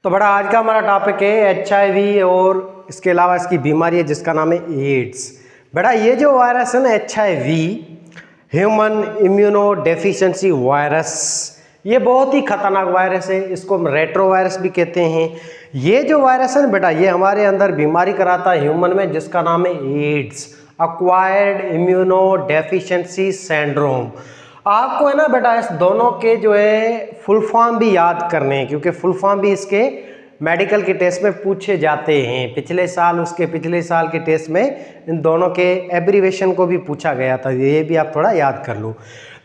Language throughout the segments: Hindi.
तो बड़ा आज का हमारा टॉपिक है HIV और इसके अलावा इसकी बीमारी है जिसका नाम है एड्स। बड़ा ये जो वायरस है ना HIV human immuno deficiency virus, ये बहुत ही खतरनाक वायरस है। इसको हम रेट्रो वायरस भी कहते हैं। ये जो वायरस है ना बेटा, ये हमारे अंदर बीमारी कराता है ह्यूमन में जिसका नाम है AIDS, acquired immuno deficiency syndrome. आपको है ना बेटा इस दोनों के जो है फुल फॉर्म भी याद करने हैं, क्योंकि फुल फॉर्म भी इसके मेडिकल के टेस्ट में पूछे जाते हैं। पिछले साल के टेस्ट में इन दोनों के एब्रीवेशन को भी पूछा गया था, ये भी आप थोड़ा याद कर लो।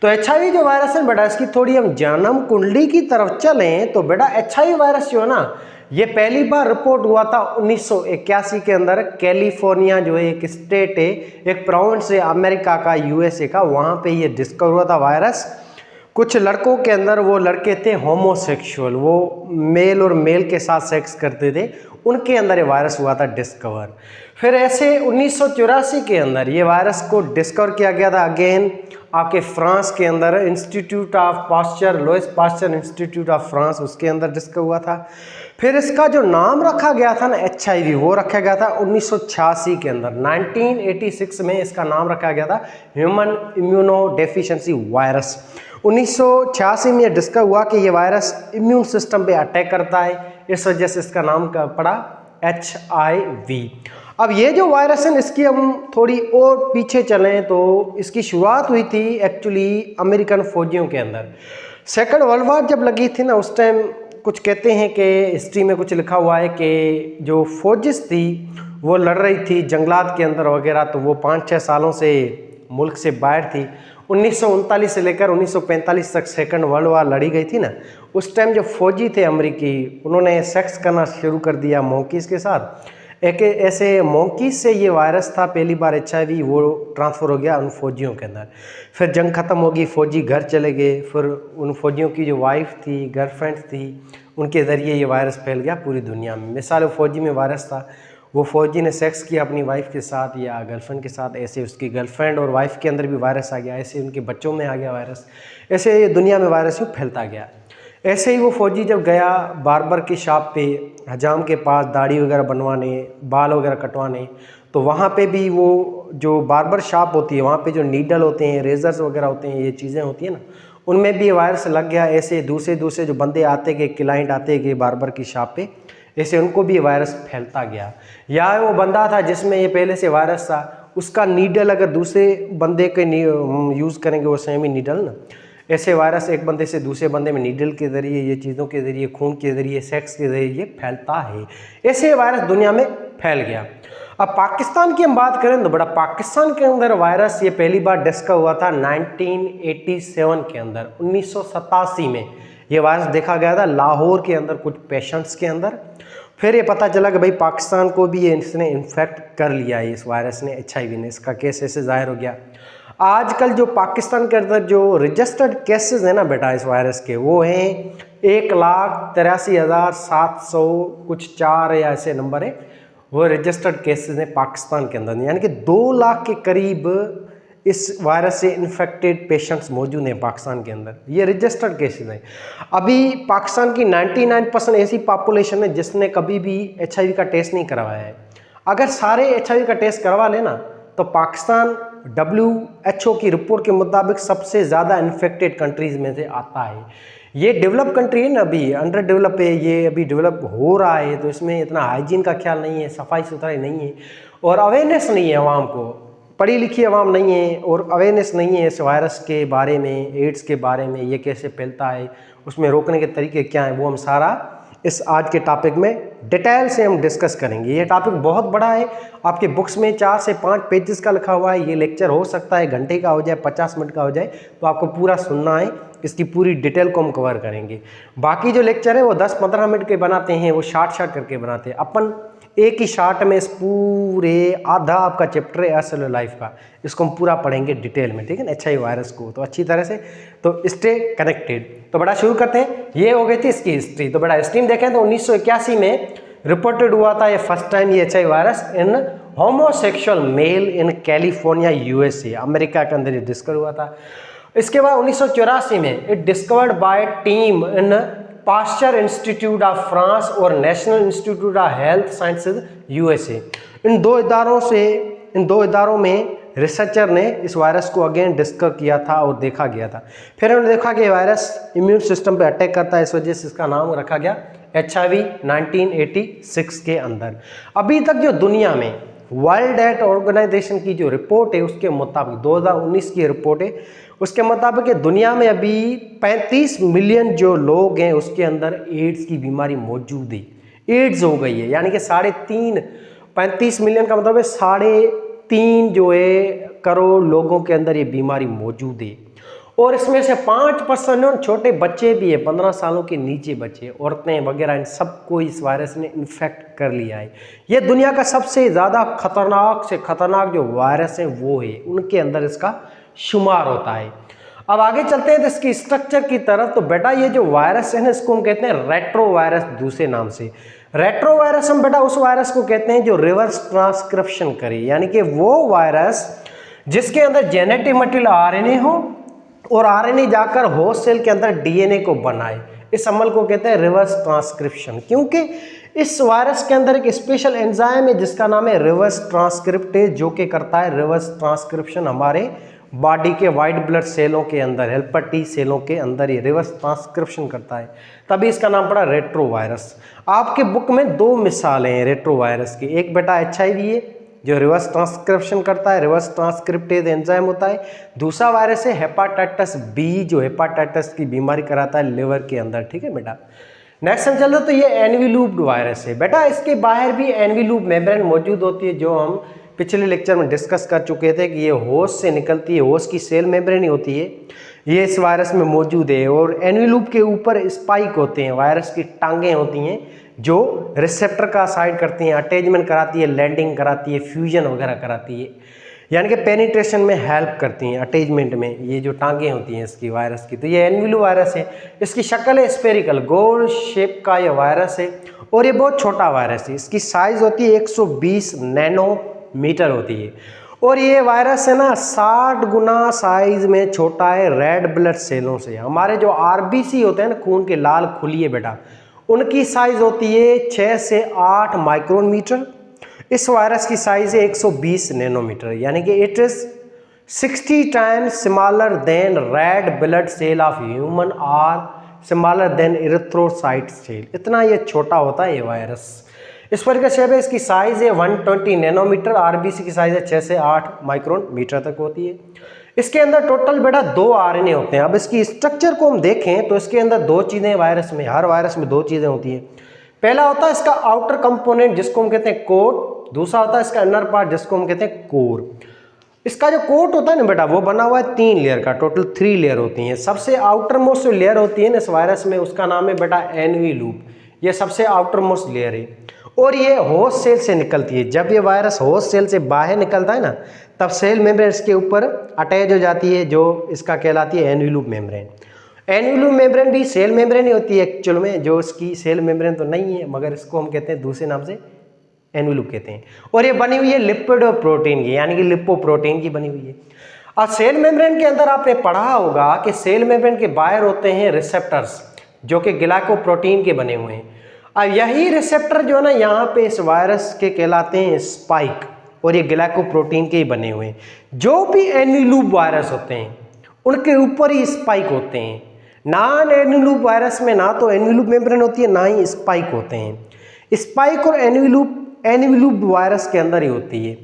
तो HIV जो वायरस है बेटा, इसकी थोड़ी हम जन्म कुंडली की तरफ चलें तो बेटा HIV वायरस जो है ना, ये पहली बार रिपोर्ट हुआ था 1981 के अंदर। कैलिफोर्निया जो है एक स्टेट है, एक प्रोविंस है अमेरिका का, USA का, वहाँ पे ये डिस्कवर हुआ था वायरस। कुछ लड़कों के अंदर, वो लड़के थे होमोसेक्सुअल, वो मेल और मेल के साथ सेक्स करते थे, उनके अंदर ये वायरस हुआ था डिस्कवर। फिर ऐसे 1984 के अंदर ये वायरस को डिस्कवर किया गया था अगेन आपके फ्रांस के अंदर, institute of Pasteur, Louis Pasteur institute of France, उसके अंदर डिस्कवर हुआ था। फिर इसका जो नाम रखा गया था ना HIV, वो रखा गया था 1986 के अंदर। 1986 में इसका नाम रखा गया था ह्यूमन इम्यूनो डेफिशिएंसी वायरस। 1986 में यह डिस्कवर हुआ कि ये वायरस इम्यून सिस्टम पे अटैक करता है, इस वजह से इसका नाम पड़ा HIV। अब ये जो वायरस है इसकी हम थोड़ी और पीछे चलें तो इसकी शुरुआत हुई थी एक्चुअली अमेरिकन फौजियों के अंदर। सेकेंड वर्ल्ड वॉर जब लगी थी ना, उस टाइम कुछ कहते हैं कि हिस्ट्री में कुछ लिखा हुआ है कि जो फौजिस थी वो लड़ रही थी जंगलात के अंदर वगैरह, तो वो 5-6 सालों से मुल्क से बाहर थी। 1939 से लेकर 1945 तक सेकंड वर्ल्ड वॉर लड़ी गई थी ना, उस टाइम जो फौजी थे अमेरिकी, उन्होंने सेक्स करना शुरू कर दिया मोंकीज़ के साथ। एक ऐसे मोंकीज़ से ये वायरस था पहली बार HIV, वो ट्रांसफ़र हो गया उन फौजियों के अंदर। फिर जंग ख़त्म होगी, फौजी घर चले गए, फिर उन फौजियों की जो वाइफ थी, गर्लफ्रेंड थी, उनके ज़रिए ये वायरस फैल गया पूरी दुनिया में। मिसाल फौजी में वायरस था, वो फौजी ने सेक्स किया अपनी वाइफ के साथ या गर्लफ्रेंड के साथ, ऐसे उसकी गर्लफ्रेंड और वाइफ के अंदर भी वायरस आ गया, ऐसे उनके बच्चों में आ गया वायरस, ऐसे ये दुनिया में वायरस यूँ फैलता गया। ऐसे ही वो फौजी जब गया बार्बर की शॉप पे, हजाम के पास, दाढ़ी वगैरह बनवाने, बाल वगैरह कटवाने, तो वहाँ पे भी वो जो बार्बर शॉप होती है, वहाँ पे जो नीडल होते हैं, रेजर्स वगैरह होते हैं, ये चीज़ें होती हैं ना, उनमें भी वायरस लग गया। ऐसे दूसरे जो बंदे आते गए, क्लाइंट आते गए बार्बर की शॉप पे, ऐसे उनको भी वायरस फैलता गया। या वो बंदा था जिसमें ये पहले से वायरस था, उसका नीडल अगर दूसरे बंदे के यूज़ करेंगे वो सेम ही नीडल ना, ऐसे वायरस एक बंदे से दूसरे बंदे में नीडल के ज़रिए, ये चीज़ों के ज़रिए, खून के ज़रिए, सेक्स के ज़रिए ये फैलता है। ऐसे वायरस दुनिया में फैल गया। अब पाकिस्तान की हम बात करें तो बड़ा पाकिस्तान के अंदर वायरस ये पहली बार डिस्कवर हुआ था 1987 के अंदर। 1987 में ये वायरस देखा गया था लाहौर के अंदर कुछ पेशेंट्स के अंदर। फिर ये पता चला कि भाई पाकिस्तान को भी ये इसने इन्फेक्ट कर लिया है, इस वायरस ने, HIV ने, इसका केस ऐसे जाहिर हो गया। आजकल जो पाकिस्तान के अंदर जो रजिस्टर्ड केसेस हैं ना बेटा इस वायरस के, वो हैं 1,83,700 कुछ 4 या ऐसे नंबर है, वो रजिस्टर्ड केसेस हैं पाकिस्तान के अंदर। यानी कि 2 लाख के करीब इस वायरस से इन्फेक्टेड पेशेंट्स मौजूद हैं पाकिस्तान के अंदर, ये रजिस्टर्ड केसेस हैं। अभी पाकिस्तान की 99% ऐसी पॉपुलेशन है जिसने कभी भी HIV का टेस्ट नहीं करवाया है। अगर सारे HIV का टेस्ट करवा लेना तो पाकिस्तान WHO की रिपोर्ट के मुताबिक सबसे ज़्यादा इन्फेक्टेड कंट्रीज़ में से आता है। ये डेवलप कंट्री है ना, अभी अंडर डेवलप है, ये अभी डेवलप हो रहा है, तो इसमें इतना हाइजीन का ख्याल नहीं है, सफाई सुथराई नहीं है, और अवेयरनेस नहीं है आवाम को, पढ़ी लिखी आवाम नहीं है और अवेयरनेस नहीं है इस वायरस के बारे में, एड्स के बारे में, ये कैसे फैलता है, उसमें रोकने के तरीके क्या हैं, वो हम सारा इस आज के टॉपिक में डिटेल से हम डिस्कस करेंगे। ये टॉपिक बहुत बड़ा है, आपके बुक्स में 4 से 5 पेजेस का लिखा हुआ है। ये लेक्चर हो सकता है घंटे का हो जाए, 50 मिनट का हो जाए, तो आपको पूरा सुनना है, इसकी पूरी डिटेल को हम कवर करेंगे। बाकी जो लेक्चर है वो 10-15 मिनट के बनाते हैं, वो शार्ट करके बनाते हैं। अपन एक ही शार्ट में इस पूरे आधा आपका चैप्टर है एसेलुलर लाइफ का, इसको हम पूरा पढ़ेंगे डिटेल में, ठीक है ना, HIV वायरस को, तो अच्छी तरह से, तो स्टे कनेक्टेड। तो बड़ा शुरू करते हैं। ये हो गई थी इसकी हिस्ट्री। तो बड़ा हिस्ट्री में देखें तो 1981 में रिपोर्टेड हुआ था ये फर्स्ट टाइम ये HIV virus in homosexual male in California USA, America के अंदर ये डिस्कवर हुआ था। इसके बाद 1984 में it discovered by team in Pasteur institute of France और National Institute of Health Sciences USA. इन दो इदारों में रिसर्चर ने इस वायरस को अगेन डिस्कवर किया था और देखा गया था। फिर उन्होंने देखा कि वायरस इम्यून सिस्टम पे अटैक करता है, इस वजह से इसका नाम रखा गया HIV 1986 के अंदर। अभी तक जो दुनिया में वर्ल्ड हेल्थ ऑर्गेनाइजेशन की जो रिपोर्ट है उसके मुताबिक 2019 की रिपोर्ट है, उसके मुताबिक दुनिया में अभी 35 मिलियन जो लोग हैं उसके अंदर एड्स की बीमारी मौजूद है। एड्स हो गई है, यानी कि 35 मिलियन का मतलब है 3.5 जो है करोड़ लोगों के अंदर ये बीमारी मौजूद है। और इसमें से 5% छोटे बच्चे भी है, 15 सालों के नीचे बच्चे, औरतें वगैरह, इन सबको इस वायरस ने इन्फेक्ट कर लिया है। ये दुनिया का सबसे ज़्यादा खतरनाक से खतरनाक जो वायरस है वो है, उनके अंदर इसका शुमार होता है। अब आगे चलते हैं तो इसकी स्ट्रक्चर की तरफ। तो बेटा ये जो वायरस है ना, इसको हम कहते हैं रेट्रो वायरस दूसरे नाम से। रेट्रो वायरस हम बेटा उस वायरस को कहते हैं जो रिवर्स ट्रांसक्रिप्शन करे, यानी कि वो वायरस जिसके अंदर जेनेटिक मटेरियल RNA हो और RNA जाकर होस्ट सेल के अंदर DNA को बनाए, इस अमल को कहते हैं रिवर्स ट्रांसक्रिप्शन। क्योंकि इस वायरस के अंदर एक स्पेशल एंजाइम है जिसका नाम है रिवर्स ट्रांसक्रिप्टेज, जो कि करता है रिवर्स ट्रांसक्रिप्शन हमारे बॉडी के वाइट ब्लड सेलों के अंदर, हेल्पर T सेलों के अंदर ये रिवर्स ट्रांसक्रिप्शन करता है, तभी इसका नाम पड़ा रेट्रो वायरस। आपके बुक में 2 मिसालें हैं रेट्रो वायरस की। एक बेटा HIV है जो रिवर्स ट्रांसक्रिप्शन करता है, रिवर्स ट्रांसक्रिप्टेज एंजाइम होता है। दूसरा वायरस है हेपाटाइटिस B जो हेपाटाइटिस की बीमारी कराता है लिवर के अंदर। ठीक है बेटा, नेक्स्ट हम चलते तो ये एनवेलूप्ड वायरस है। बेटा इसके बाहर भी एनवेलूप मेम्ब्रेन मौजूद होती है, जो हम पिछले लेक्चर में डिस्कस कर चुके थे कि ये होस्ट से निकलती है, होस्ट की सेल मेम्ब्रेन ही होती है, ये इस वायरस में मौजूद है। और एनवेलूप के ऊपर स्पाइक होते हैं, वायरस की टांगें होती हैं जो रिसेप्टर का साइड करती हैं, अटैचमेंट कराती है, लैंडिंग कराती है, फ्यूजन वगैरह कराती है, यानी कि पेनिट्रेशन में हेल्प करती हैं, अटैचमेंट में ये जो टांगें होती हैं इसकी वायरस की। तो ये एनवेलू वायरस है, इसकी शक्ल है स्फेरिकल, गोल शेप का ये वायरस है और ये बहुत छोटा वायरस है। इसकी साइज होती है 120 नैनोमीटर होती है और ये वायरस है ना 60 गुना साइज में छोटा है रेड ब्लड सेलों से। हमारे जो RBC होते हैं ना, खून के लाल खुलिए बेटा, उनकी साइज होती है 6 से 8 माइक्रोमीटर। इस वायरस की साइज है 120 नैनोमीटर, यानी कि it is 60 times smaller than red blood cell of human और स्मॉलर देन इरिथ्रोसाइट सेल। इतना ये छोटा होता है ये वायरस। इस पर का शेप है, इसकी साइज है 120 नैनोमीटर, RBC की साइज है 6 से 8 माइक्रोमीटर तक होती है। इसके अंदर टोटल बेटा 2 RNA होते हैं। अब इसकी स्ट्रक्चर को हम देखें तो इसके अंदर 2 चीज़ें वायरस में, हर वायरस में 2 चीज़ें होती हैं। पहला होता है इसका आउटर कंपोनेंट जिसको हम कहते हैं कोट, दूसरा होता है इसका इनर पार्ट जिसको हम कहते हैं कोर। इसका जो कोट होता है ना बेटा, वो बना हुआ है 3 लेयर का, टोटल 3 लेयर होती हैं। सबसे आउटर मोस्ट लेयर होती है ना इस वायरस में, उसका नाम है बेटा एनवेलूप, ये सबसे आउटर मोस्ट लेयर है और ये होस्ट सेल से निकलती है। जब ये वायरस होस्ट सेल से बाहर निकलता है ना, तब सेल मेम्ब्रेन इसके ऊपर अटैच हो जाती है, जो इसका कहलाती है एनवेलूप मेम्ब्रेन। एनवेलूप मेम्ब्रेन भी सेल मेम्ब्रेन ही होती है एक्चुअल में, जो इसकी सेल मेम्ब्रेन तो नहीं है, मगर इसको हम कहते हैं दूसरे नाम से एनवेलूप कहते हैं। और ये बनी हुई है लिपिड और प्रोटीन की, यानी कि लिपोप्रोटीन की बनी हुई है। और सेल मेम्ब्रेन के अंदर आपने पढ़ा होगा कि सेल मेम्ब्रेन के बाहर होते हैं रिसेप्टर्स जो कि ग्लाइकोप्रोटीन के बने हुए हैं। अब यही रिसेप्टर जो है ना यहाँ पे इस वायरस के कहलाते हैं स्पाइक, और ये ग्लाइकोप्रोटीन के ही बने हुए हैं। जो भी एनवेलूप वायरस होते हैं उनके ऊपर ही स्पाइक होते हैं। नॉन एनवेलूप वायरस में ना तो एनवेलूप मेम्ब्रेन होती है ना ही स्पाइक होते हैं। स्पाइक और एनवेलूप वायरस के अंदर ही होती है।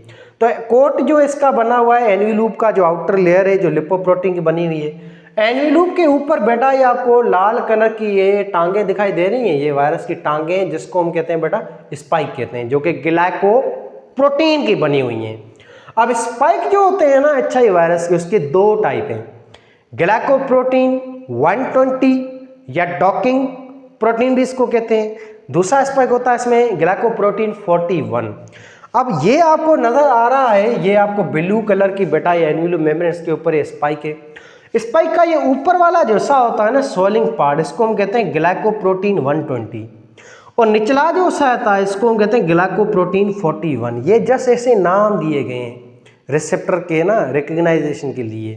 तो कोट जो इसका बना हुआ है एनवेलूप का, जो आउटर लेयर है जो लिपोप्रोटीन की बनी हुई है, एनवेलूप के ऊपर बेटा ये आपको लाल कलर की ये टांगे दिखाई दे रही हैं, ये वायरस की टांगे जिसको हम कहते हैं बेटा स्पाइक कहते हैं, जो कि ग्लाइकोप्रोटीन की बनी हुई हैं। अब स्पाइक जो होते हैं ना अच्छा ये वायरस के, उसके 2 टाइप हैं, ग्लाइकोप्रोटीन 120 या डॉकिंग प्रोटीन भी इसको कहते हैं। दूसरा स्पाइक होता है इसमें ग्लाइकोप्रोटीन 41। अब ये आपको नजर आ रहा है, ये आपको ब्लू कलर की बेटा ये एनवेलूप मेम्ब्रेन, इसके ऊपर ये स्पाइक है। स्पाइक का ये ऊपर वाला जो सा होता है ना स्वेलिंग पार्ट, इसको हम कहते हैं ग्लाइकोप्रोटीन 120, और निचला जो सा आता है इसको हम कहते हैं ग्लाइकोप्रोटीन 41। ये जस्ट ऐसे नाम दिए गए हैं रिसेप्टर के ना रिकग्नाइजेशन के लिए।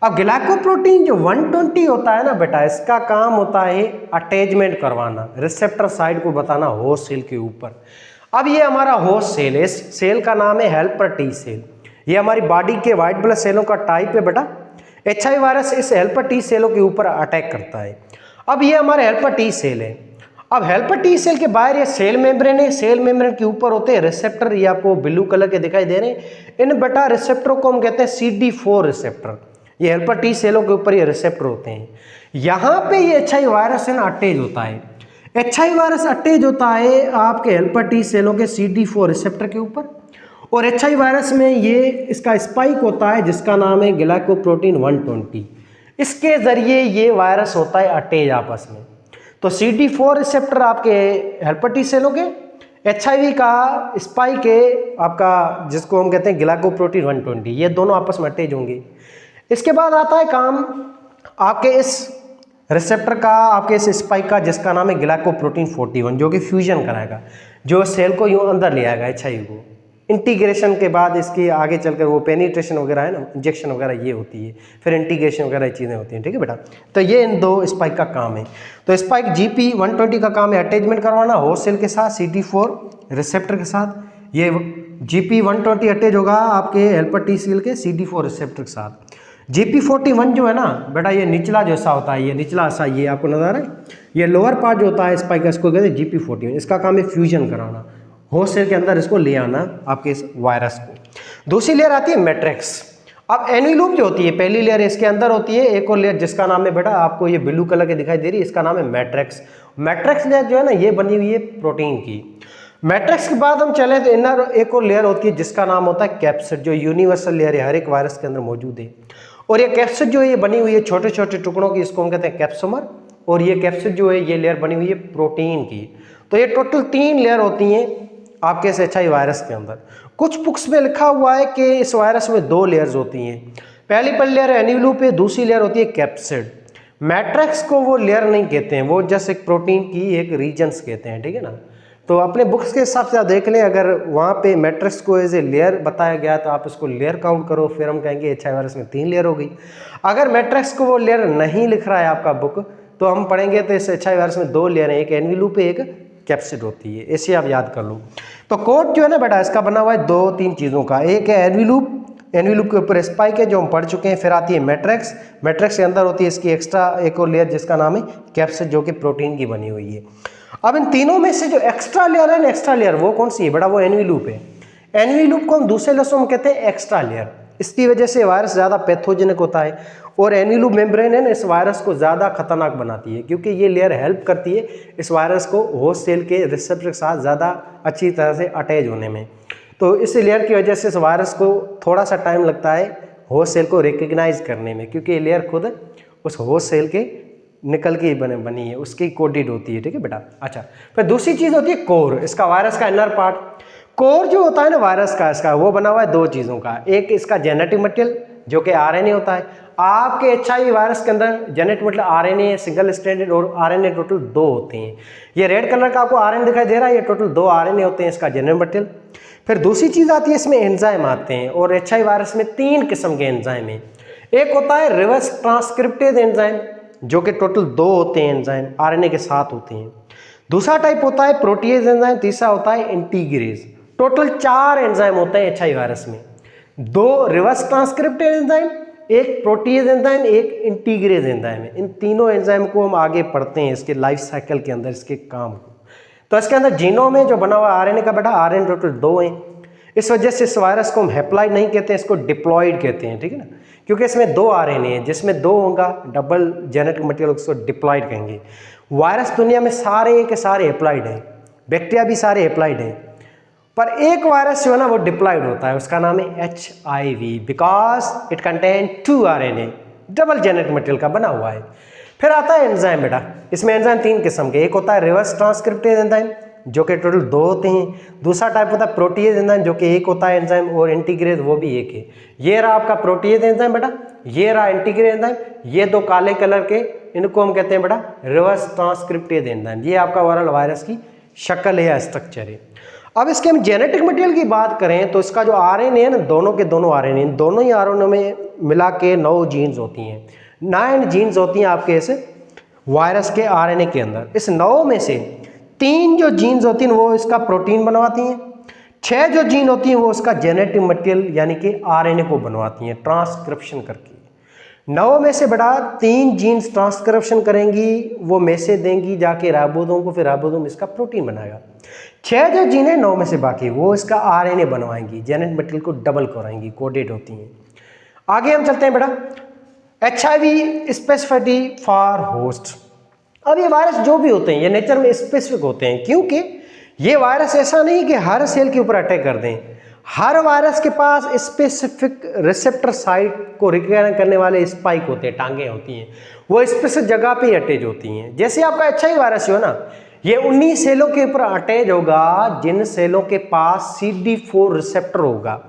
अब ग्लाइकोप्रोटीन जो 120 होता है ना बेटा, इसका काम होता है अटैचमेंट करवाना, रिसेप्टर साइड को बताना होस्ट सेल के ऊपर। अब ये हमारा होस्ट सेल है, इस सेल का नाम है हेल्पर टी सेल। ये हमारी बॉडी के व्हाइट ब्लड सेलों का टाइप है बेटा। HIV वायरस इस हेल्पर टी सेलों के ऊपर अटैक करता है। अब ये हमारे हेल्पर टी सेल है। अब हेल्पर टी सेल के बाहर ये सेल मेम्ब्रेन है, सेल मेम्ब्रेन के ऊपर होते हैं रिसेप्टर, ये आपको ब्लू कलर के दिखाई दे रहे हैं। इन बेटा रिसेप्टरों को हम कहते हैं CD4 रिसेप्टर। ये हेल्पर टी सेलों के ऊपर ये रिसेप्टर होते हैं। यहाँ पे ये HIV वायरस है ना अटैच होता है। HIV वायरस अटैच होता है आपके हेल्पर टी सेलों के CD4 रिसेप्टर के ऊपर, और HIV वायरस में ये इसका स्पाइक होता है जिसका नाम है ग्लाइकोप्रोटीन 120। इसके जरिए ये वायरस होता है अटैच आपस में। तो CD4 रिसेप्टर आपके हेल्पर टी सेलों के, HIV का स्पाइक है आपका जिसको हम कहते हैं ग्लाइकोप्रोटीन 120, ये दोनों आपस में अटैच होंगे। इसके बाद आता है काम आपके इस रिसेप्टर का, आपके इस स्पाइक का जिसका नाम है ग्लाइकोप्रोटीन 41, जो कि फ्यूजन कराएगा, जो सेल को यूँ अंदर ले आएगा HIV को। इंटीग्रेशन के बाद इसकी आगे चलकर वो पेनिट्रेशन वगैरह है ना, इंजेक्शन वगैरह ये होती है, फिर इंटीग्रेशन वगैरह चीज़ें होती हैं, ठीक है बेटा। तो ये इन दो स्पाइक का काम है। तो स्पाइक GP120 का काम है अटैचमेंट करवाना होस्ट सेल के साथ CD4 रिसेप्टर के साथ। ये GP120 अटैच होगा आपके हेल्पर टी सेल के CD4 रिसेप्टर के साथ। GP41 जो है ना बेटा, ये निचला जो हिस्सा होता है, ये निचला हिस्सा ये आपको नजर आ रहा है, ये लोअर पार्ट जो होता है स्पाइक का, इसको कहते हैं GP41। इसका काम है फ्यूजन कराना, होस्ट सेल के अंदर इसको ले आना आपके इस वायरस को। दूसरी लेयर आती है मैट्रिक्स। अब एन्वेलप जो होती है पहली लेयर, इसके अंदर होती है एक और लेयर जिसका नाम है बेटा, आपको ये ब्लू कलर के दिखाई दे रही है, इसका नाम है मैट्रिक्स। मैट्रिक्स लेयर जो है ना ये बनी हुई है प्रोटीन की। मैट्रिक्स के बाद हम चले तो इनर एक और लेयर होती है जिसका नाम होता है कैप्सिड, जो यूनिवर्सल लेयर है, हर एक वायरस के अंदर मौजूद है। और ये कैप्सिड जो है ये बनी हुई है छोटे छोटे टुकड़ों की, इसको हम कहते हैं कैप्सोमर। और ये कैप्सिड जो है ये लेयर बनी हुई है प्रोटीन की। तो ये टोटल 3 लेयर होती हैं आपके इस HIV वायरस के अंदर। कुछ बुक्स में लिखा हुआ है कि इस वायरस में 2 लेयर्स होती हैं। पहली लेयर एन्वेलप है, दूसरी लेयर होती है कैप्सिड। मैट्रिक्स को वो लेयर नहीं कहते हैं, वो जस्ट एक प्रोटीन की एक रीजन्स कहते हैं, ठीक है ना। तो अपने बुक्स के हिसाब से आप देख लें, अगर वहाँ पे मैट्रिक्स को एज ए लेयर बताया गया तो आप इसको लेयर काउंट करो, फिर हम कहेंगे HIV वायरस में 3 लेयर हो गई। अगर मैट्रिक्स को वो लेयर नहीं लिख रहा है आपका बुक, तो हम पढ़ेंगे तो इस HIV वायरस में 2 लेयर हैं, एक एन्वेलप है, एक कैप्सिड होती है। ऐसे आप याद कर लो। तो कोड जो है ना बेटा इसका बना हुआ है 2-3 चीज़ों का। एक है एन्वेलप, एन्वेलप के ऊपर स्पाइक है जो हम पढ़ चुके हैं। फिर आती है मैट्रिक्स, मैट्रिक्स के अंदर होती है इसकी एक्स्ट्रा एक और लेयर जिसका नाम है कैप्सिड, जो कि प्रोटीन की बनी हुई है। अब इन तीनों में से जो एक्स्ट्रा लेयर है ना, एक्स्ट्रा लेयर वो कौन सी है बेटा, वो एन्वेलप है। एन्वेलप को हम दूसरे लफ्ज़ों में कहते हैं एक्स्ट्रा लेयर। इसकी वजह से वायरस ज़्यादा पैथोजेनिक होता है, और एन्वेलप मेम्ब्रेन है ना इस वायरस को ज़्यादा खतरनाक बनाती है, क्योंकि ये लेयर हेल्प करती है इस वायरस को होस्ट सेल के रिसेप्टर के साथ ज़्यादा अच्छी तरह से अटैच होने में। तो इस लेयर की वजह से इस वायरस को थोड़ा सा टाइम लगता है होस्ट सेल को रिकग्नाइज करने में, क्योंकि ये लेयर खुद उस होस्ट सेल के निकल के बनी है, उसकी कोडेड होती है, ठीक है बेटा। अच्छा, फिर दूसरी चीज़ होती है कोर, इसका वायरस का इनर पार्ट। कोर जो होता है ना वायरस का, इसका वो बना हुआ है 2 चीज़ों का। एक इसका जेनेटिक मटेरियल जो कि RNA होता है। आपके HIV वायरस के अंदर genetic material RNA single stranded और RNA टोटल 2 होते हैं। ये रेड कलर का आपको RNA दिखाई दे रहा है, ये टोटल 2 RNA होते हैं इसका जेनेटिक मटेरियल। फिर दूसरी चीज़ आती है इसमें एंजाइम आते हैं, और HIV वायरस में 3 किस्म के एंजाइम हैं। एक होता है रिवर्स ट्रांसक्रिप्टेज एंजाइम, जो कि टोटल 2 होते हैं एंजाइम, RNA के साथ होते हैं। दूसरा टाइप होता है प्रोटीएज एंजाइम, तीसरा होता है इंटीग्रेज। टोटल 4 एंजाइम होते हैं HIV वायरस में, 2 रिवर्स ट्रांसक्रिप्टेज एंजाइम, एक प्रोटीएज एंजाइम, एक इंटीग्रेज एंजाइम है। इन तीनों एंजाइम को हम आगे पढ़ते हैं इसके लाइफ साइकिल के अंदर, इसके काम को। तो इसके अंदर जीनोम में जो बना हुआ RNA का बेटा, RNA टोटल 2 हैं। इस वजह से इस वायरस को हम हैप्लॉइड नहीं कहते हैं, इसको डिप्लॉइड कहते हैं, ठीक है ना, क्योंकि इसमें 2 RNA है, जिसमें 2 होगा डबल जेनेटिक मटेरियल, उसको डिप्लॉइड कहेंगे। वायरस दुनिया में सारे के सारे हैप्लॉइड हैं, बैक्टीरिया भी सारे हैप्लॉइड हैं, पर एक वायरस जो है ना वो डिप्लॉइड होता है, उसका नाम है HIV, because it contain 2 RNA, double genetic material का बना हुआ है। फिर आता है एंजाइम बेटा, इसमें एंजाइम 3 किस्म के। एक होता है रिवर्स ट्रांसक्रिप्टेज एंजाइम, जो कि टोटल 2 होते हैं। दूसरा टाइप होता है प्रोटीएज एंजाइम, जो कि 1 होता है एंजाइम, और इंटीग्रेज वो भी 1 है। ये रहा आपका प्रोटीएज एंजाइम बेटा, ये रहा इंटीग्रेज एंजाइम, ये 2 काले कलर के, इनको हम कहते हैं बेटा रिवर्स ट्रांसक्रिप्टेज एंजाइम। ये आपका ओवरऑल वायरस की शक्ल है या स्ट्रक्चर है। अब इसके हम जेनेटिक मटेरियल की बात करें तो इसका जो आरएनए है ना, दोनों के दोनों आरएनए, दोनों ही आरएनए में मिला के 9 जीन्स होती हैं, 9 जीन्स होती हैं आपके इस वायरस के आरएनए के अंदर। इस 9 में से 3 जो जीन्स होती हैं वो इसका प्रोटीन बनवाती हैं, 6 जो जीन होती हैं वो उसका जेनेटिक मटेरियल यानी कि आरएनए को बनवाती हैं ट्रांसक्रिप्शन करके। 9 में से बेटा 3 जीन्स ट्रांसक्रिप्शन करेंगी, वो मैसेज देंगी जाके राइबोसोम को, फिर राइबोसोम इसका प्रोटीन बनाएगा। 6 जो जीन है 9 में से बाकी वो इसका आरएनए बनवाएंगी, जेनेटिक मटेरियल को डबल कराएंगी, कोडेड होती हैं। आगे हम चलते हैं बेटा, HIV स्पेसिफिसिटी फॉर होस्ट। अब ये वायरस जो भी होते हैं ये नेचर में स्पेसिफिक होते हैं, क्योंकि ये वायरस ऐसा नहीं कि हर सेल के ऊपर अटैक कर दें। हर वायरस के पास स्पेसिफिक रिसेप्टर साइट को रिकॉग्नाइज करने वाले स्पाइक होते हैं, टांगे होती हैं, वो स्पेसिफिक जगह पे अटैच होती हैं। जैसे आपका HIV वायरस जो है ना, ये 19 सेलों के ऊपर अटैच होगा जिन सेलों के पास CD4 रिसेप्टर होगा,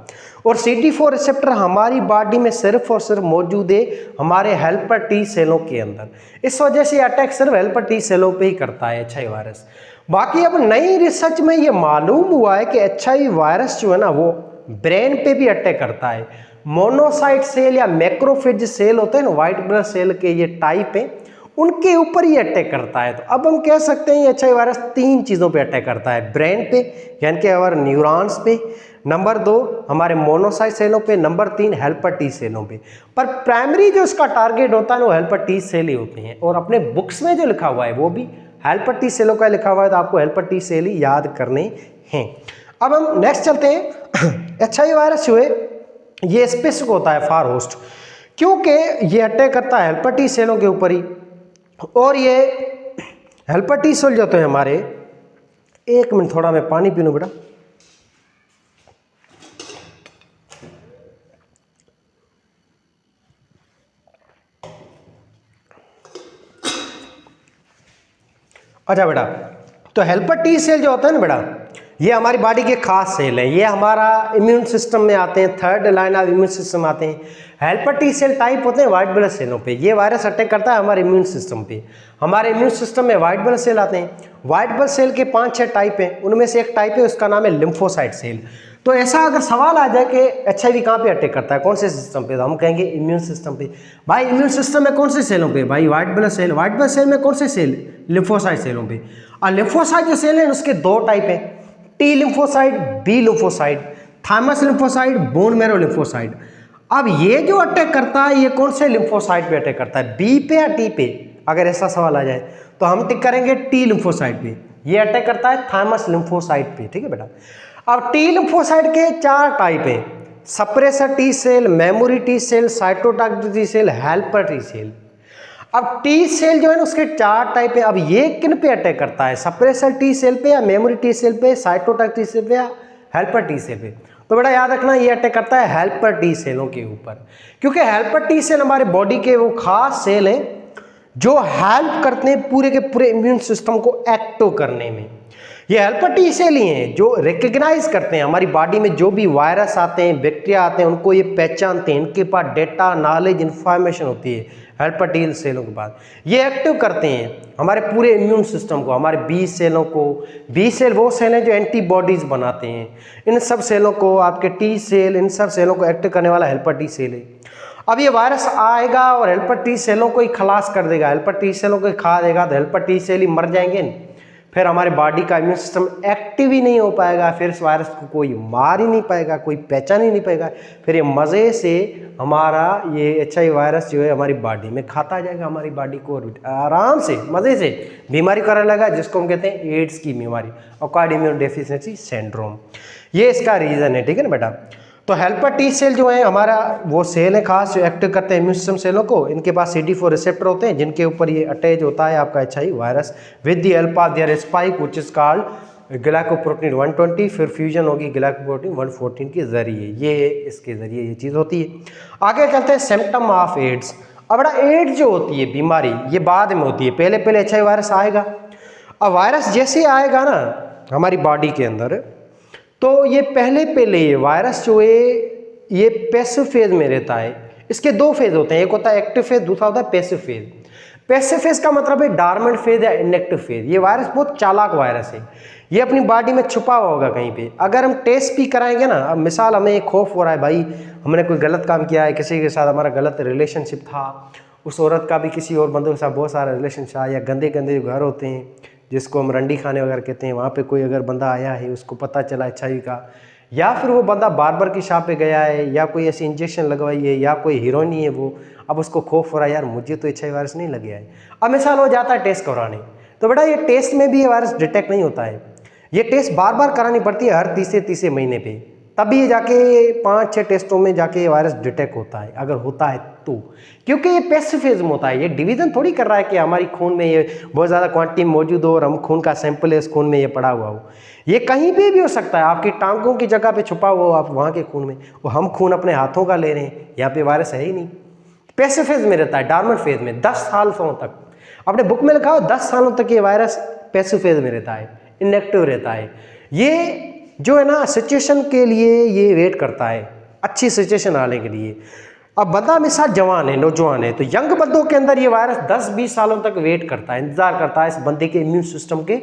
और CD4 रिसेप्टर हमारी बॉडी में सिर्फ और सिर्फ मौजूद है हमारे हेल्पर T सेलों के अंदर। इस वजह से अटैक सिर्फ हेल्पर T सेलों पे ही करता है HIV वायरस। बाकी अब नई रिसर्च में ये मालूम हुआ है कि HIV वायरस जो है ना वो ब्रेन पे भी अटैक करता है। मोनोसाइट सेल या मैक्रोफेज सेल होते हैं ना, व्हाइट ब्लड सेल के ये टाइप है, उनके ऊपर ही अटैक करता है। तो अब हम कह सकते हैं ये HIV वायरस 3 चीज़ों पे अटैक करता है, ब्रेन पे यानी कि हमारे न्यूरॉन्स पे, नंबर 2 हमारे मोनोसाइट सेलों पे, नंबर 3 हेल्पर T सेलों पे। पर प्राइमरी जो इसका टारगेट होता है वो हेल्पर T सेल ही होते हैं, और अपने बुक्स में जो लिखा हुआ है वो भी हेल्पर T सेलों का लिखा हुआ है, तो आपको हेल्पर T सेल ही याद करने हैं। अब हम नेक्स्ट चलते हैं। HIV वायरस जो है ये स्पेसिफिक होता है फॉर होस्ट, क्योंकि ये अटैक करता है हेल्पर T सेलों के ऊपर ही, और ये हेल्पर T सेल जो होते हैं हमारे, 1 मिनट थोड़ा मैं पानी पी लूं बेटा। अच्छा बेटा, तो हेल्पर T सेल जो होता है ना बेटा, ये हमारी बॉडी के खास सेल है, ये हमारा इम्यून सिस्टम में आते हैं, third line of immune system आते हैं। हेल्पर T सेल टाइप होते हैं व्हाइट ब्लड सेलों पे, ये वायरस अटैक करता है हमारे इम्यून सिस्टम पे। हमारे इम्यून सिस्टम में व्हाइट ब्लड सेल आते हैं, व्हाइट ब्लड सेल के 5-6 टाइप हैं, उनमें से एक टाइप है उसका नाम है लिम्फोसाइट सेल। तो ऐसा अगर सवाल आ जाए कि HIV कहाँ पे अटैक करता है, कौन से सिस्टम पे, तो हम कहेंगे इम्यून सिस्टम पे। भाई इम्यून सिस्टम में कौन से सेलों पे, भाई white blood cell, white blood cell में कौन से सेल, लिम्फोसाइट सेलों पे। और लिम्फोसाइट जो सेल है उसके 2 टाइप हैं, T lymphocyte, B lymphocyte, thymus lymphocyte, bone marrow lymphocyte. अब ये जो अटैक करता है ये कौन से लिम्फोसाइट पे अटैक करता है, B पे या T पे? अगर ऐसा सवाल आ जाए तो हम टिक करेंगे T लिम्फोसाइट पे, ये अटैक करता है थाइमस लिम्फोसाइट पे, ठीक है बेटा। अब T लिम्फोसाइट के 4 टाइप हैं, suppressor T cell, memory T cell, cytotoxic T cell, helper T cell. अब T सेल जो है ना उसके 4 टाइप है। अब ये किन पे अटैक करता है, सप्रेसर T सेल पे या मेमोरी T सेल पे, साइटोटॉक्सिक T सेल पे या हेल्पर T सेल पे? तो बेटा याद रखना ये अटैक करता है हेल्पर T सेलों के ऊपर, क्योंकि हेल्पर T सेल हमारे बॉडी के वो खास सेल हैं जो हेल्प करते हैं पूरे के पूरे इम्यून सिस्टम को एक्टिव करने में। ये हेल्पर T सेल ही हैं जो रिकग्नाइज करते हैं हमारी बॉडी में जो भी वायरस आते हैं, बैक्टीरिया आते हैं, उनको ये पहचानते हैं, इनके पास डेटा, नॉलेज, इन्फॉर्मेशन होती है हेल्पर T सेलों के बाद। ये एक्टिव करते हैं हमारे पूरे इम्यून सिस्टम को, हमारे B सेलों को। B सेल वो सेल हैं जो एंटीबॉडीज बनाते हैं, इन सब सेलों को, आपके T सेल, इन सब सेलों को एक्टिव करने वाला हेल्पर T सेल है। अब ये वायरस आएगा और हेल्पर T सेलों को ही खलास कर देगा, हेल्पर T सेलों को ही खा देगा, तो हेल्पर T सेल ही मर जाएंगे, फिर हमारे बॉडी का इम्यून सिस्टम एक्टिव ही नहीं हो पाएगा, फिर इस वायरस को कोई मार ही नहीं पाएगा, कोई पहचान ही नहीं पाएगा, फिर ये मज़े से हमारा ये HIV वायरस जो है हमारी बॉडी में खाता जाएगा, हमारी बॉडी को आराम से मज़े से बीमारी करने लगा, जिसको हम कहते हैं एड्स की बीमारी, एक्वायर्ड इम्यून डेफिशिएंसी सिंड्रोम। ये इसका रीज़न है, ठीक है ना बेटा। तो हेल्पर T सेल जो है हमारा वो सेल है खास जो एक्टिव करते हैं इम्यून सिस्टम सेलों को, इनके पास CD4 रिसेप्टर होते हैं जिनके ऊपर ये अटैच होता है आपका HIV virus with the help of their spike which is called glycoprotein 120, फिर फ्यूजन होगी ग्लाइकोप्रोटीन 114 के जरिए, ये इसके जरिए ये चीज़ होती है। आगे चलते हैं सिम्टम ऑफ एड्स। अब बड़ा एड्स जो होती है बीमारी ये बाद में होती है, पहले पहले HIV वायरस आएगा। अब वायरस जैसे आएगा ना हमारी बॉडी के अंदर, तो ये पहले ये वायरस जो है ये पैसिव फेज में रहता है। इसके 2 फेज होते हैं, एक होता है एक्टिव फेज, दूसरा होता है पैसिव फेज। पैसिव फेज का मतलब है डॉर्मेंट फेज या इनएक्टिव फेज। ये वायरस बहुत चालाक वायरस है, ये अपनी बॉडी में छुपा हुआ होगा कहीं पे। अगर हम टेस्ट भी कराएंगे ना, अब मिसाल हमें खौफ हो रहा है भाई, हमने कोई गलत काम किया है, किसी के साथ हमारा गलत रिलेशनशिप था, उस औरत का भी किसी और बंदों के साथ बहुत सारा रिलेशनशिप था, या गंदे गंदे जो घर होते हैं जिसको हम रंडी खाने वगैरह कहते हैं, वहाँ पे कोई अगर बंदा आया है, उसको पता चला HIV का, या फिर वो बंदा बार्बर की शॉप पे गया है, या कोई ऐसी इंजेक्शन लगवाई है, या कोई हीरोइन ही है वो, अब उसको खौफ हो रहा है यार मुझे तो HIV वायरस नहीं लग गया है, अब मिसाल हो जाता है टेस्ट करवाने, तो बेटा ये टेस्ट में भी ये वायरस डिटेक्ट नहीं होता है, ये टेस्ट बार बार करानी पड़ती है हर तीसरे महीने पे, तभी ये जाके 5-6 टेस्टों में जाके ये वायरस डिटेक्ट होता है, अगर होता है तो, क्योंकि ये पैसिव फेज में होता है, ये डिवीजन थोड़ी कर रहा है कि हमारी खून में ये बहुत ज़्यादा क्वांटिटी मौजूद हो और हम खून का सैंपल है इस खून में ये पड़ा हुआ हो, ये कहीं पे भी हो सकता है, आपकी टांगों की जगह पे छुपा हुआ हो आप वहाँ के खून में, वो हम खून अपने हाथों का ले रहे हैं, यहाँ पे वायरस है ही नहीं, पैसिव फेज में रहता है, डॉर्मेंट फेज में 10 सालों तक, अपने बुक में लिखा हो 10 सालों तक ये वायरस पैसिव फेज में रहता है, इनएक्टिव रहता है, ये जो है ना सिचुएशन के लिए ये वेट करता है, अच्छी सिचुएशन आने के लिए। अब बंदा मिसाल जवान है, नौजवान है, तो यंग बंदों के अंदर ये वायरस 10-20 सालों तक वेट करता है, इंतजार करता है इस बंदे के इम्यून सिस्टम के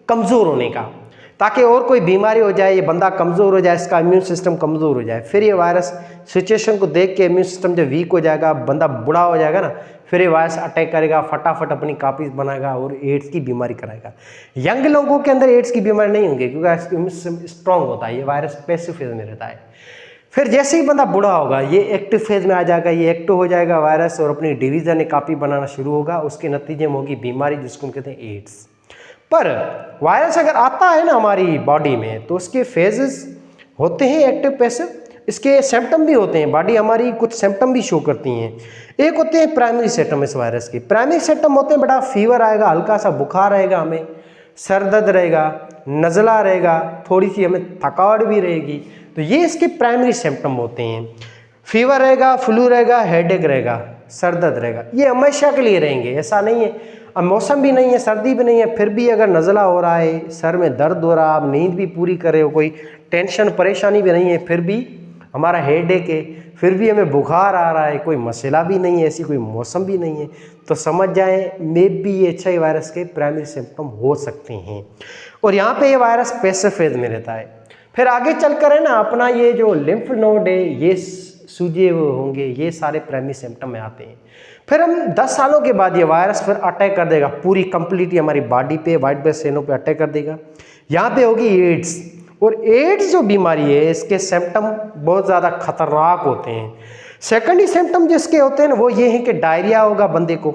कमज़ोर होने का, ताकि और कोई बीमारी हो जाए, ये बंदा कमज़ोर हो जाए, इसका इम्यून सिस्टम कमज़ोर हो जाए, फिर ये वायरस सिचुएशन को देख के इम्यून सिस्टम जब वीक हो जाएगा, बंदा बूढ़ा हो जाएगा ना, फिर ये वायरस अटैक करेगा, फटाफट अपनी कापीज बनाएगा और एड्स की बीमारी कराएगा। यंग लोगों के अंदर एड्स की बीमारी नहीं होंगी क्योंकि इम्यून सिस्टम स्ट्रॉन्ग होता है, ये वायरस पैसिव फेज में रहता है। फिर जैसे ही बंदा बूढ़ा होगा ये एक्टिव फेज में आ जाएगा, ये एक्टिव हो जाएगा वायरस और अपनी डिवीजन कापी बनाना शुरू होगा, उसके नतीजे में होगी बीमारी जिसको हम कहते हैं एड्स। पर वायरस अगर आता है ना हमारी बॉडी में तो उसके फेजेस होते हैं एक्टिव पैसिव, इसके सिम्टम भी होते हैं, बॉडी हमारी कुछ सिम्टम भी शो करती हैं। एक होते हैं प्राइमरी सिम्टम इस वायरस के, प्राइमरी सिम्टम होते हैं बेटा फीवर आएगा, हल्का सा बुखार रहेगा, हमें सर दर्द रहेगा, नज़ला रहेगा, थोड़ी सी हमें थकावट भी रहेगी, तो ये इसके प्राइमरी सिम्टम होते हैं। फीवर रहेगा, फ्लू रहेगा, हेडेक रहेगा, सर दर्द रहेगा, ये हमेशा के लिए रहेंगे, ऐसा नहीं है अब मौसम भी नहीं है, सर्दी भी नहीं है, फिर भी अगर नज़ला हो रहा है, सर में दर्द हो रहा है, आप नींद भी पूरी कर रहे हो, कोई टेंशन परेशानी भी नहीं है, फिर भी हमारा हेडेक है, फिर भी हमें बुखार आ रहा है, कोई मसला भी नहीं है, ऐसी कोई मौसम भी नहीं है, तो समझ जाएं मे बी ये HIV वायरस के प्राइमरी सिम्टम हो सकते हैं। और यहाँ पे ये वायरस पैसिव फेज में रहता है। फिर आगे चलकर है ना अपना ये जो लिम्फ नोड है, ये सूजे होंगे, ये सारे प्राइमरी सिम्टम में आते हैं। फिर हम 10 सालों के बाद ये वायरस फिर अटैक कर देगा पूरी कंप्लीटली हमारी बॉडी पे, वाइट ब्लड सेलों पे अटैक कर देगा, यहाँ पे होगी एड्स। और एड्स जो बीमारी है इसके सिम्टम बहुत ज़्यादा खतरनाक होते हैं। सेकेंडरी सिम्टम जिसके होते हैं ना वो ये है कि डायरिया होगा बंदे को,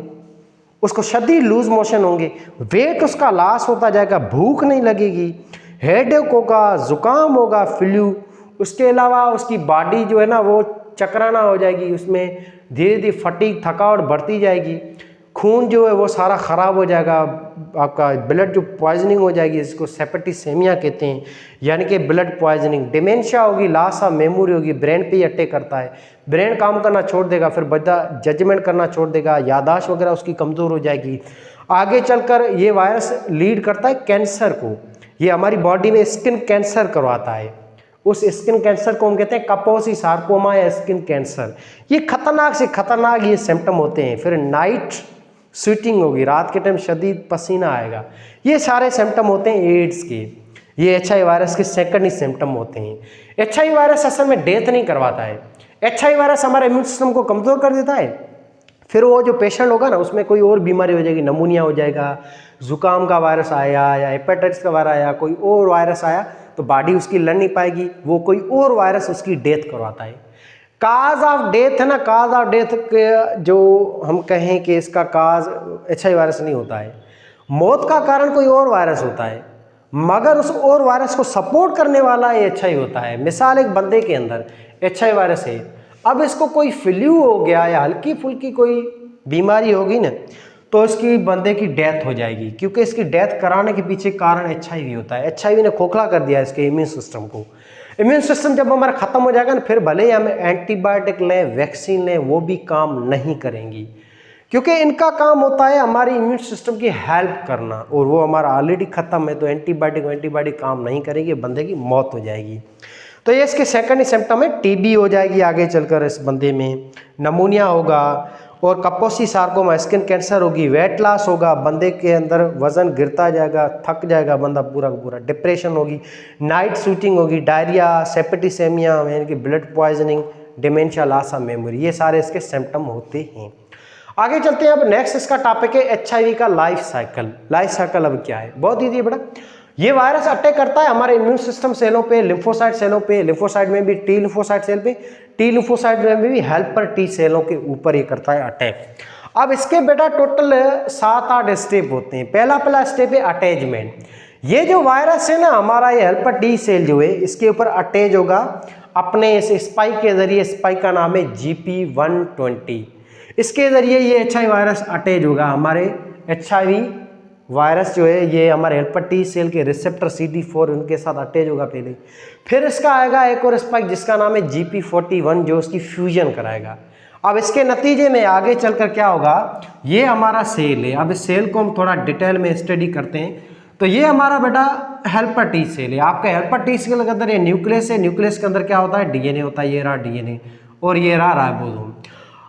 उसको शदीद लूज मोशन होंगे, वेट उसका लॉस होता जाएगा, भूख नहीं लगेगी, हेडेक होगा, जुकाम होगा, फ्लू, उसके अलावा उसकी बॉडी जो है ना वो चकराना हो जाएगी, उसमें धीरे धीरे फटीग थकावट बढ़ती जाएगी, खून जो है वो सारा ख़राब हो जाएगा, आपका ब्लड जो पॉइजनिंग हो जाएगी, इसको सेप्टिसेमिया कहते हैं, यानी कि ब्लड पॉइजनिंग, डिमेंशिया होगी, लॉस ऑफ मेमोरी होगी, ब्रेन पे ही अटैक करता है, ब्रेन काम करना छोड़ देगा, फिर बच्चा जजमेंट करना छोड़ देगा, यादाश्त वगैरह उसकी कमज़ोर हो जाएगी। आगे चलकर ये वायरस लीड करता है कैंसर को, ये हमारी बॉडी में स्किन कैंसर करवाता है, उस स्किन कैंसर को हम कहते हैं कापोसी सार्कोमा या स्किन कैंसर। ये खतरनाक से खतरनाक ये सिम्टम होते हैं। फिर नाइट स्वेटिंग होगी, रात के टाइम शदीद पसीना आएगा, ये सारे सिम्टम होते हैं एड्स के, ये HIV वायरस के सेकेंडरी सिम्टम होते हैं। HIV वायरस असल में डेथ नहीं करवाता है, HIV वायरस हमारे इम्यून सिस्टम को कमज़ोर कर देता है, फिर वो जो पेशेंट होगा ना उसमें कोई और बीमारी हो जाएगी, नमूनिया हो जाएगा, जुकाम का वायरस आया या हेपेटाइटिस का वायरस आया, कोई और वायरस आया, तो बॉडी उसकी लड़ नहीं पाएगी, वो कोई और वायरस उसकी डेथ करवाता है। काज ऑफ डेथ है ना, काज ऑफ डेथ के जो हम कहें कि इसका काज HIV वायरस नहीं होता है, मौत का कारण कोई और वायरस होता है, मगर उस और वायरस को सपोर्ट करने वाला ये HIV होता है। मिसाल एक बंदे के अंदर HIV वायरस है, अब इसको कोई फ्लू हो गया या हल्की फुल्की कोई बीमारी होगी ना, तो इसकी बंदे की डेथ हो जाएगी, क्योंकि इसकी डेथ कराने के पीछे कारण HIV होता है। HIV ने खोखला कर दिया इसके इम्यून सिस्टम को। इम्यून सिस्टम जब हमारा ख़त्म हो जाएगा ना, फिर भले ही हमें एंटीबायोटिक लें, वैक्सीन लें, वो भी काम नहीं करेंगी, क्योंकि इनका काम होता है हमारी इम्यून सिस्टम की हेल्प करना, और वो हमारा ऑलरेडी ख़त्म है, तो एंटीबायोटिक काम नहीं करेंगे, बंदे की मौत हो जाएगी। तो ये इसके सेकेंडरी सिम्टम है, TB हो जाएगी आगे चलकर इस बंदे में, नमूनिया होगा, और कपोसी सार्कोमा स्किन कैंसर होगी, वेट लॉस होगा, बंदे के अंदर वजन गिरता जाएगा, थक जाएगा बंदा पूरा का पूरा, डिप्रेशन होगी, नाइट शूटिंग होगी, डायरिया, सेप्टिसेमिया यानी कि blood poisoning, dementia, loss of memory, ये सारे इसके सिम्टम होते हैं। आगे चलते हैं। अब नेक्स्ट इसका टॉपिक है HIV का लाइफ साइकिल। लाइफ साइकिल अब क्या है, बहुत ईजी है बेटा। ये वायरस अटैक करता है हमारे इम्यून सिस्टम सेलों पे, लिम्फोसाइट सेलों पे, लिम्फोसाइट में भी टी लिम्फोसाइट सेल पे, टी लिम्फोसाइट में भी हेल्पर टी सेलों के ऊपर ये करता है अटैक। अब इसके बेटा टोटल 7-8 स्टेप होते हैं। पहला स्टेप है अटैचमेंट। ये जो वायरस है ना हमारा, ये हेल्पर टी सेल जो है इसके ऊपर अटैच होगा अपने इस स्पाइक के जरिए। स्पाइक का नाम है GP120। इसके जरिए ये HIV वायरस अटैच होगा। हमारे HIV वायरस जो है ये हमारे हेल्पर टी सेल के रिसेप्टर CD4 उनके साथ अटैच होगा पहले। फिर इसका आएगा एक और स्पाइक जिसका नाम है GP41 जो उसकी फ्यूजन कराएगा। अब इसके नतीजे में आगे चलकर क्या होगा, ये हमारा सेल है। अब इस सेल को हम थोड़ा डिटेल में स्टडी करते हैं। तो ये हमारा बेटा हेल्पर टी सेल है। आपका हेल्पर टी सेल के अंदर ये न्यूक्लियस है। न्यूक्लियस के अंदर क्या होता है, DNA होता है। ये रहा DNA और ये रहा राइबोसोम।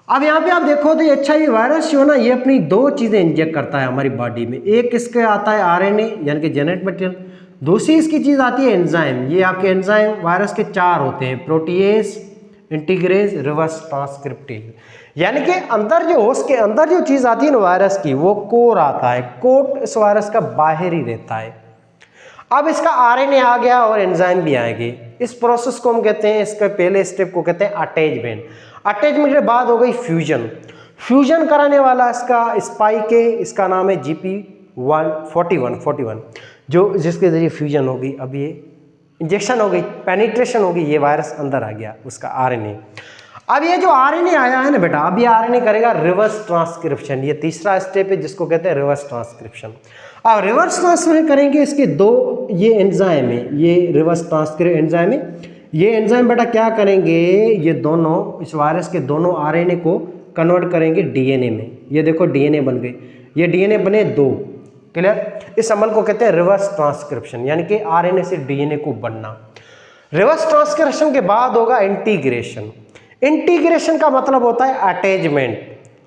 अब यहाँ पे आप देखो तो HIV वायरस जो है ना ये अपनी 2 चीज़ें इंजेक्ट करता है हमारी बॉडी में। एक इसके आता है RNA यानी कि जेनेटिक मटेरियल, दूसरी इसकी चीज़ आती है एंजाइम। ये आपके एंजाइम वायरस के 4 होते हैं, प्रोटीएज, इंटीग्रेज, रिवर्स ट्रांसक्रिप्टेज। यानी कि अंदर जो होस्ट के अंदर जो चीज़ आती है ना वायरस की, वो कोर आता है। कोर इस वायरस का बाहर ही रहता है। अब इसका RNA आ गया और एंजाइम भी आएंगे। इस प्रोसेस को हम कहते हैं, इसके पहले स्टेप को कहते हैं अटैचमेंट। अटैचमेंट के बाद हो गई फ्यूजन। फ्यूजन कराने वाला इसका स्पाइक है, इसका नाम है GP41 जो जिसके जरिए फ्यूजन होगी। अब ये इंजेक्शन हो गई, पेनिट्रेशन होगी, ये वायरस अंदर आ गया उसका RNA। अब ये जो RNA आया है ना बेटा, अब ये RNA करेगा रिवर्स ट्रांसक्रिप्शन। ये तीसरा स्टेप है जिसको कहते हैं रिवर्स ट्रांसक्रिप्शन। अब रिवर्स ट्रांसक्रिप्शन करेंगे इसके 2 ये एंजाइम है, ये रिवर्स ट्रांसक्रिप्शन एंजाइम है। ये एंजाइम बेटा क्या करेंगे, ये दोनों इस वायरस के दोनों RNA को कन्वर्ट करेंगे DNA में। ये देखो DNA बन गए, ये DNA बने 2। क्लियर? इस अमल को कहते हैं रिवर्स ट्रांसक्रिप्शन, यानी कि RNA से DNA को बनना। रिवर्स ट्रांसक्रिप्शन के बाद होगा इंटीग्रेशन। इंटीग्रेशन का मतलब होता है attachment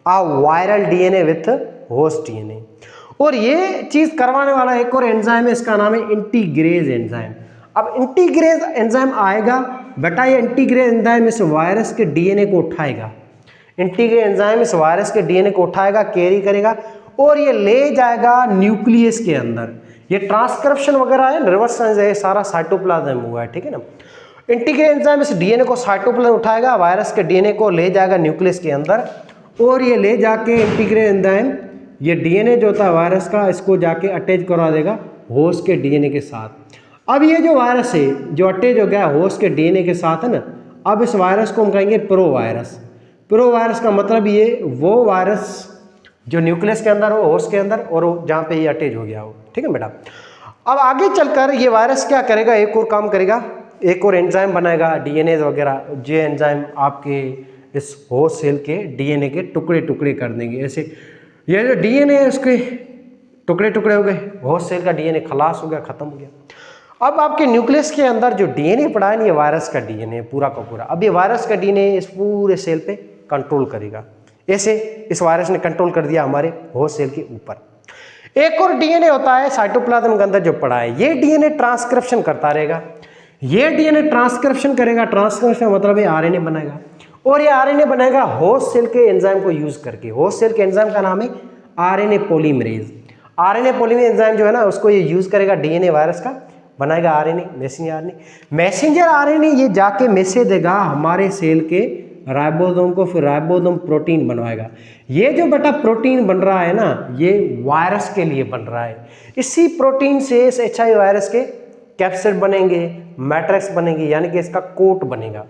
of viral DNA with host DNA। और ये चीज करवाने वाला एक और एंजाइम है, इसका नाम है इंटीग्रेज एंजाइम। अब इंटीग्रेज एंजाइम आएगा बेटा, ये इंटीग्रेज एंजाइम इस वायरस के DNA को उठाएगा। इंटीग्रेज एंजाइम इस वायरस के DNA को उठाएगा, कैरी करेगा और ये ले जाएगा न्यूक्लियस के अंदर। ये ट्रांसक्रिप्शन वगैरह है, रिवर्स है, सारा साइटोप्लाज्म हुआ है, ठीक है ना। इंटीग्रेज एंजाइम इस DNA को साइटोप्लाज्म उठाएगा, वायरस के DNA को ले जाएगा न्यूक्लियस के अंदर और ये ले जाके इंटीग्रेज एंजाइम ये DNA जो होता है वायरस का, इसको जाके अटैच करवा देगा होस्ट के DNA के साथ। अब ये जो वायरस है जो अटैच हो गया होस्ट के DNA के साथ है ना, अब इस वायरस को हम कहेंगे प्रो वायरस। प्रो वायरस का मतलब ये वो वायरस जो न्यूक्लियस के अंदर हो, होस्ट के अंदर, और जहाँ पे ये अटैच हो गया हो, ठीक है बेटा। अब आगे चलकर ये वायरस क्या करेगा, एक और काम करेगा, एक और एंजाइम बनाएगा DNA वगैरह। जो एंजाइम आपके इस होस्ट सेल के DNA के टुकड़े टुकड़े कर देंगे। ऐसे ये जो DNA है उसके टुकड़े टुकड़े हो गए, होस्ट सेल का DNA खलास हो गया, खत्म हो गया। अब आपके न्यूक्लियस के अंदर जो DNA पड़ा है, ये वायरस का DNA है पूरा का पूरा। अब ये वायरस का DNA इस पूरे सेल पे कंट्रोल करेगा। ऐसे इस वायरस ने कंट्रोल कर दिया हमारे होस्ट सेल के ऊपर। एक और DNA होता है साइटोप्लाज्म के अंदर जो पड़ा है, ये DNA ट्रांसक्रिप्शन करता रहेगा। ये DNA ट्रांसक्रिप्शन करेगा, ट्रांसक्रिप्शन मतलब ये RNA बनाएगा और ये RNA बनाएगा होस्ट सेल के एंजाइम को यूज करके। होस्ट सेल के एंजाइम का नाम है RNA polymerase. RNA polymerase enzyme जो है ना उसको ये यूज करेगा, DNA वायरस का बनाएगा RNA, मैसेंजर RNA ये जाके मैसेज देगा हमारे सेल के राइबोसोम को, फिर राइबोसोम प्रोटीन बनवाएगा। ये जो बेटा प्रोटीन बन रहा है ना, ये वायरस के लिए बन रहा है। इसी प्रोटीन से इस HIV वायरस के कैप्सिड बनेंगे, मैट्रिक्स बनेंगे, यानी कि इसका कोट बनेगा।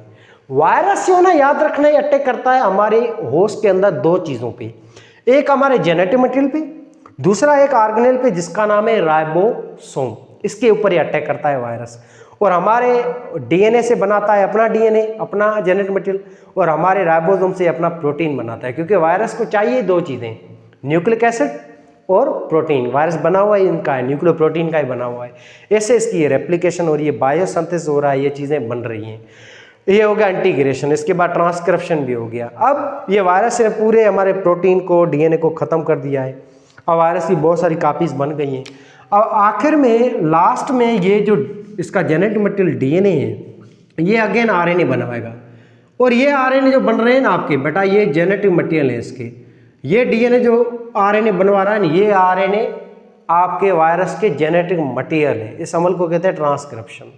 वायरस जो ना याद रखना, ये अटैक करता है हमारे होस्ट के अंदर 2 चीज़ों पे, एक हमारे जेनेटिक मटेरियल पे, दूसरा एक ऑर्गेनेल पे जिसका नाम है राइबोसोम। इसके ऊपर ये अटैक करता है वायरस और हमारे DNA से बनाता है अपना DNA, अपना जेनेटिक मटेरियल, और हमारे राइबोसोम से अपना प्रोटीन बनाता है। क्योंकि वायरस को चाहिए 2 चीज़ें, न्यूक्लिक एसिड और प्रोटीन। वायरस बना हुआ है इनका है, न्यूक्लियो प्रोटीन का ही बना हुआ है। ऐसे इसकी ये रेप्लिकेशन हो रही है, बायोसिंथेसिस हो रहा है, ये चीज़ें बन रही हैं। ये हो गया इंटीग्रेशन, इसके बाद ट्रांसक्रिप्शन भी हो गया। अब ये वायरस ने पूरे हमारे प्रोटीन को, डीएनए को ख़त्म कर दिया है। अब वायरस की बहुत सारी कापीज़ बन गई हैं। अब आखिर में लास्ट में ये जो इसका जेनेटिक मटेरियल डीएनए है, ये अगेन आरएनए बनवाएगा। और ये आरएनए जो बन रहे हैं ना आपके बेटा, ये जेनेटिक मटेरियल है इसके। ये डीएनए जो आरएनए बनवा रहा है ना, ये आरएनए आपके वायरस के जेनेटिक मटेरियल है। इस अमल को कहते हैं ट्रांसक्रिप्शन।